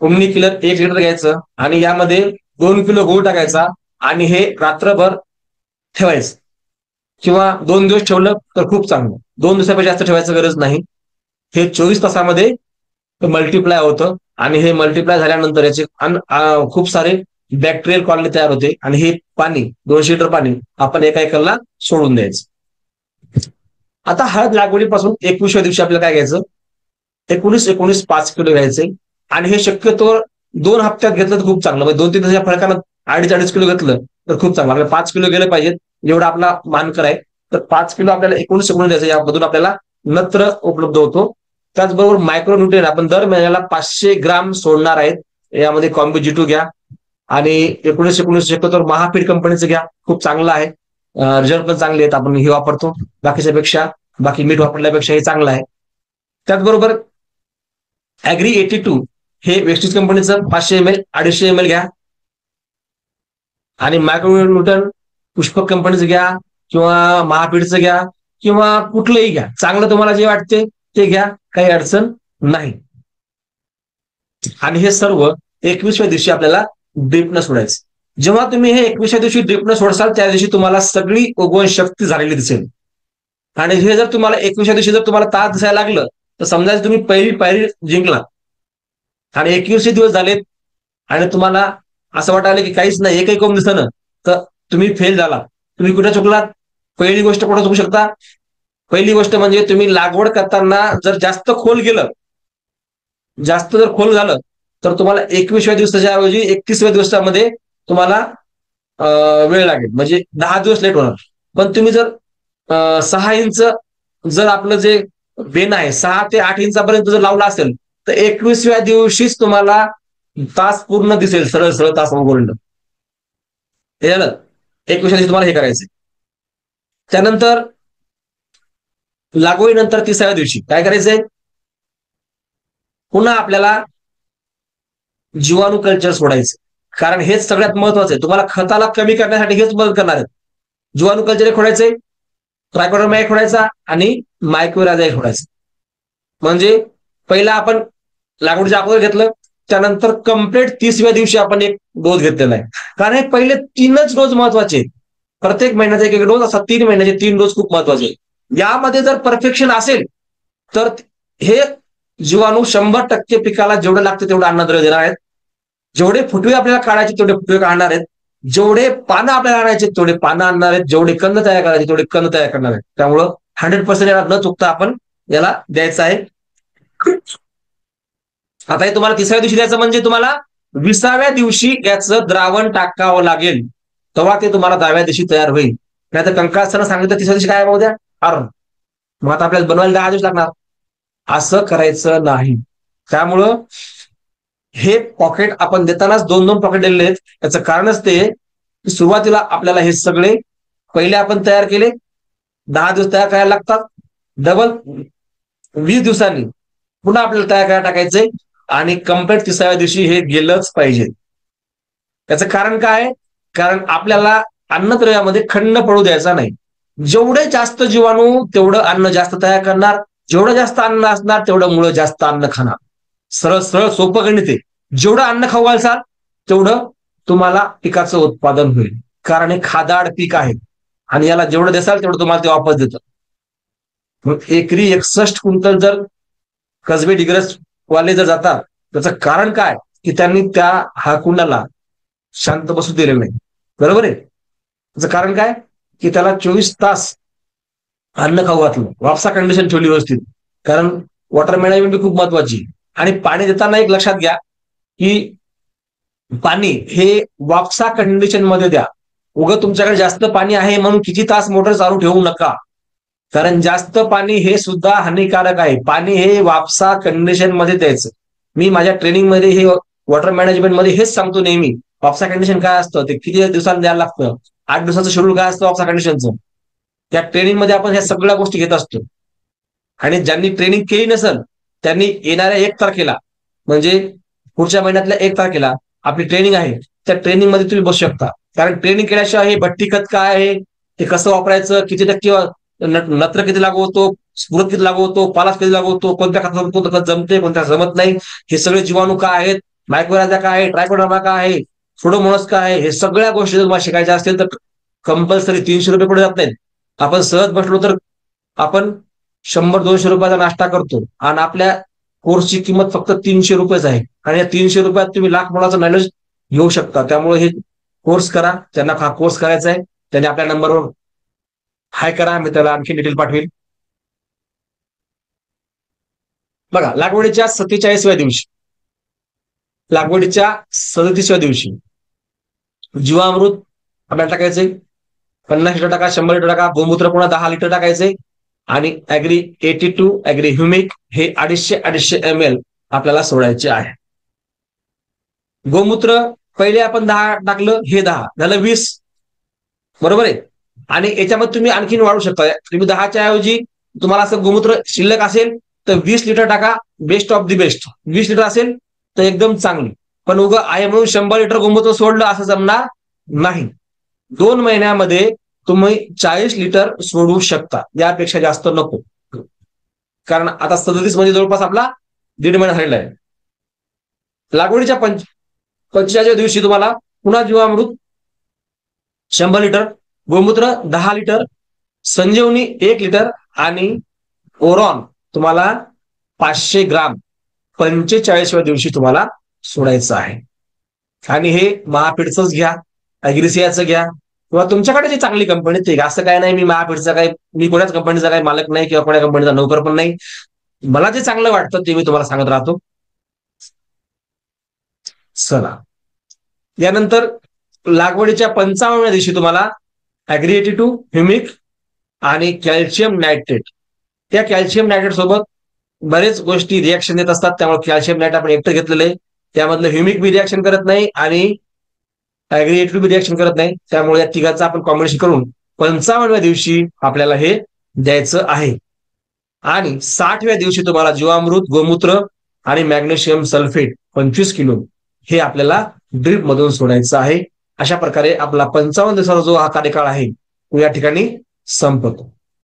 हुमणी किलर 1 लिटर घ्यायचं आणि यामध्ये 2 किलो गूळ टाकायचा आणि हे रात्रभर ठेवायचं किंवा 2 दिवस ठेवलं तर खूप चांगलं. 2 दिवसापेक्षा जास्त ठेवायचं गरज नाही. हे 24 तासामध्ये मल्टिप्लाय होतं आणि हे मल्टिप्लाय झाल्यानंतर याचे खूप सारे बॅक्टेरियल कॉलनी तयार होते आणि हे पाणी 200 लिटर पाणी आपण एका एकरला सोडून द्यायचं. आता हळद लागवडीपासून 21व्या दिवशी आपल्याला काय घ्यायचं? 19 5 किलो घ्यायचे आणि हे शक्यतो 2 हप्त्यात घेतलं तर खूप चांगलं. म्हणजे 2-3 दिवसाच्या फरकानं 2.5 किलो घेतलं तर खूप चांगलं. आपल्याला 5 किलो गेलं पाहिजेत एवढा आपला मानकर आहे. तर 5 किलो आपल्याला 19 द्यायचं, यामधून आपल्याला नत्र उपलब्ध होतो. त्याचबरोबर मायक्रोन्यूट्रिएंट आपण दर महिन्याला 500 ग्राम सोडणार आहेत. यामध्ये कॉम्बी G2 घ्या आणि 19 शक्यतो महाफीड कंपनीचं घ्या, खूप चांगलं आहे. रिझल्ट पण चांगले आहेत. आपण हे वापरतो बाकीच्या पेक्षा, बाकी मीठ वापरल्यापेक्षा हे चांगलं आहे. त्याचबरोबर ऍग्री 82 हे वेस्टीज कंपनीचं 500 ml 250 ml घ्या आणि मायक्रोन्यूट्रन पुष्पक कंपनीचं घ्या किंवा महापीडचं घ्या किंवा कुठलंही घ्या, चांगलं तुम्हाला जे वाटते ते घ्या, काही अडचण नाही. आणि हे सर्व 21व्या दिवशी आपल्याला ड्रिपनं सोडायचं. जेव्हा तुम्ही हे 21व्या दिवशी ड्रिपनं सोडसाल त्या दिवशी तुम्हाला सगळी उगवण शक्ती झालेली दिसेल. आणि हे जर तुम्हाला 21व्या दिवशी जर तुम्हाला तास दिसायला लागलं तर समजायचं तुम्ही पहिली पायरी जिंकला. आणि 21 दिवस झालेत आणि तुम्हाला असं वाटायला की काहीच नाही, एकही कोंब दिसतं, तर तुम्ही फेल झाला. तुम्ही कुठे चुकलात? पहिली गोष्ट कुठं चुकू शकता? पहिली गोष्ट म्हणजे तुम्ही लागवड करताना जर जास्त खोल गेलं, जास्त जर खोल झालं तर तुम्हाला 21व्या दिवसाच्या ऐवजी 31व्या दिवसामध्ये तुम्हाला वेळ लागेल, म्हणजे 10 दिवस लेट होणार. पण तुम्ही जर 6 इंच जर आपलं जे बेन आहे 6 ते 8 इंचापर्यंत जर लावला असेल तर 21व्या दिवशीच तुम्हाला तास पूर्ण दिसेल, सरळ सरळ तास उघडलं. हे झालं 21व्या दिवशी तुम्हाला हे करायचं. त्यानंतर लागवडीनंतर 30व्या दिवशी काय करायचंय? पुन्हा आपल्याला जीवाणू कल्चर सोडायचं कारण हेच सगळ्यात महत्वाचं आहे. तुम्हाला खताला कमी करण्यासाठी हेच मदत करणार आहेत. जीवाणू कल्चर एक खोडायचे, ट्रायकोडर्मा एक खोडायचा आणि मायक्रोरायझा एक खोडायचा. म्हणजे पहिला आपण लागवडीच्या अगोदर घेतलं, त्यानंतर कम्प्लीट 30व्या दिवशी आपण एक डोस घेतलेला आहे. कारण हे पहिले 3च डोस महत्वाचे आहेत. प्रत्येक महिन्याचा एक डोस असा 3 महिन्याचे 3 डोस खूप महत्वाचे आहेत. यामध्ये जर परफेक्शन असेल तर हे जीवाणू 100% पिकाला जेवढं लागतं तेवढं अन्नद्रव्य देणार आहेत. जेवढे फुटवे आपल्याला काढायचे तेवढे फुटवे काढणार आहेत. जेवढे पानं आपल्याला आणायचे तेवढे पानं आणणार आहेत. जेवढे कंद तयार करायचे तेवढे कंद तयार करणार आहेत. त्यामुळं 100% याला न चुकता आपण याला द्यायचं आहे. आता हे तुम्हाला 3व्या दिवशी द्यायचं म्हणजे तुम्हाला 20व्या दिवशी याचं द्रावण टाकावं लागेल, तेव्हा ते तुम्हाला 10व्या दिवशी तयार होईल. नाही तर कंकाळ असताना सांगितलं 3ऱ्या दिवशी काय द्या मग आता आपल्याला बनवायला 10 दिवस लागणार. असं करायचं नाही. त्यामुळं हे पॉकेट आपण देतानाच 2-2 पॉकेट दिलेले आहेत. याचं कारणच ते की सुरुवातीला आपल्याला हे सगळे पहिले आपण तयार केले, 10 दिवस तयार करायला लागतात, डबल 20 दिवसांनी पुन्हा आपल्याला तयार करायला टाकायचंय आणि कम्प्लीट 30व्या दिवशी हे गेलंच पाहिजे. त्याचं कारण काय? कारण आपल्याला अन्नद्रव्यामध्ये खंड पडू द्यायचा नाही. जेवढे जास्त जीवाणू तेवढं अन्न जास्त तयार करणार, जेवढं जास्त अन्न असणार तेवढं मुळे जास्त अन्न खाणार. सरळ सरळ सोपं गणित आहे. जेवढं अन्न खाऊ घालसाल तेवढं तुम्हाला पिकाचं उत्पादन होईल. कारण हे खादाड पीक आहे आणि याला जेवढं देसाल तेवढं तुम्हाला ते वापस देतं. मग एकरी 61 क्विंटल जर कसबे डिग्रस वाले जर जातात, त्याचं कारण काय की त्यांनी त्या हाकुंडाला शांत बसू दिलेलं नाही. बरोबर आहे. त्याचं कारण काय की त्याला 24 तास अन्न खाऊ घातलं, वापसा कंडिशन ठेवली व्यवस्थित. कारण वॉटर मॅनेजमेंट खूप महत्वाची. आणि पाणी देताना एक लक्षात घ्या की पाणी हे वापसा कंडिशन मध्ये द्या. उगं तुमच्याकडे जास्त पाणी आहे म्हणून किती तास मोटर चालू ठेवू नका, कारण जास्त पाणी हे सुद्धा हानिकारक आहे. पाणी हे वापसा कंडिशन मध्ये द्यायचं. मी माझ्या ट्रेनिंग मध्ये हे वॉटर मॅनेजमेंट मध्ये हेच सांगतो नेहमी. वापसा कंडिशन काय असतं ते किती दिवसांनी द्यायला लागतं, 8 दिवसाचं शेड्यूल काय असतं वापसा कंडिशनचं. त्या ट्रेनिंग मध्ये आपण ह्या सगळ्या गोष्टी घेत असतो. आणि ज्यांनी ट्रेनिंग केली नसेल त्यांनी येणाऱ्या 1 तारखेला म्हणजे पुढच्या महिन्यातल्या 1 तारखेला आपली ट्रेनिंग आहे, त्या ट्रेनिंग मध्ये तुम्ही बसू शकता. कारण ट्रेनिंग केल्याशिवाय हे भट्टी खत काय आहे, ते कसं वापरायचं, किती टक्के नत्र किती लागू होतो, स्फुरत किती लागू होतो, पालास किती लागू होतो, कोणत्या खत जमते कोणत्या जमत नाही, हे सगळे जीवाणू काय आहेत, मायक्रोरायझा काय आहे, ट्रायकोडर्मा काय आहे, सुडोमोनास काय आहे, हे सगळ्या गोष्टी जर तुम्हाला शिकायच्या असतील तर कंपल्सरी 300 रुपये पुढे जात नाहीत. आपण सहज बसलो तर आपण 100-200 रुपयाचा नाश्ता करतो आणि आपल्या कोर्सची किंमत फक्त 300 रुपयेच आहे. आणि या 300 रुपयात तुम्ही लाख मोलाचं नॉलेज घेऊ शकता. त्यामुळे हे कोर्स करा. ज्यांना हा कोर्स करायचा आहे त्यांनी आपल्या नंबरवर हाय करा, मी त्याला आणखी डिटेल पाठवेल. बघा, लागवडीच्या 47व्या दिवशी, लागवडीच्या 37व्या दिवशी जीवामृत आपल्याला टाकायचंय 50 लिटर टाका, 100 लिटर टाका. गोमूत्र पुन्हा 10 लिटर टाकायचे आणि ऍग्री 82 ऍग्री ह्युमिक हे 250 ml आपल्याला सोडायचे आहे. गोमूत्र पहिले आपण 10 टाकलं, हे 10 झालं 20. बरोबर आहे. आणि याच्यामध्ये तुम्ही आणखीन वाढू शकता. तुम्ही 10च्या ऐवजी तुम्हाला असं गोमूत्र शिल्लक असेल तर 20 लिटर टाका. Best of the best. 20 litre असेल तर एकदम चांगली. पण उगं आहे म्हणून 100 लिटर गोमूत्र सोडलं असं जमणार नाही. 2 महिन्यामध्ये तुम्ही 40 लिटर सोडू शकता, यापेक्षा जास्त नको. कारण आता 37 म्हणजे जवळपास आपला 1.5 महिना झालेला आहे. लागवडीच्या 45व्या दिवशी तुम्हाला पुन्हा जीवामृत 100 लिटर, गोमूत्र 10 लिटर, संजीवनी 1 लिटर आणि ओरॉन तुम्हाला 500 ग्राम 45व्या दिवशी तुम्हाला सोडायचं आहे. आणि हे महापीडचंच घ्या, अॅग्रिसियाचं घ्या किंवा तुमच्याकडे जी चांगली कंपनी ते. असं काय नाही मी महापीडचा काय, मी कोणाच कंपनीचा काही मालक नाही किंवा कोणा कंपनीचा नोकर पण नाही. मला जे चांगलं वाटतं ते मी तुम्हाला सांगत राहतो. चला, यानंतर लागवडीच्या 55व्या दिवशी तुम्हाला ऍग्री 82 ह्युमिक आणि कॅल्शियम नायट्रेट. त्या कॅल्शियम नायट्रेट सोबत बरेच गोष्टी रिॲक्शन देत असतात, त्यामुळे कॅल्शियम नायट्रेट आपण एकटं घेतलेलं आहे. त्यामधलं ह्युमिक बी रिॲक्शन करत नाही आणि ऍग्री 82 बी रिॲक्शन करत नाही. त्यामुळे या तिघाचं आपण कॉम्बिनेशन करून 55व्या दिवशी आपल्याला हे द्यायचं आहे. आणि 60व्या दिवशी तुम्हाला जीवामृत, गोमूत्र आणि मॅग्नेशियम सल्फेट 25 किलो हे आपल्याला ड्रीप मधून सोडायचं आहे. अशा प्रकारे आपला 55 दिवसाचा जो हा कार्यकाळ आहे तो या ठिकाणी संपतो.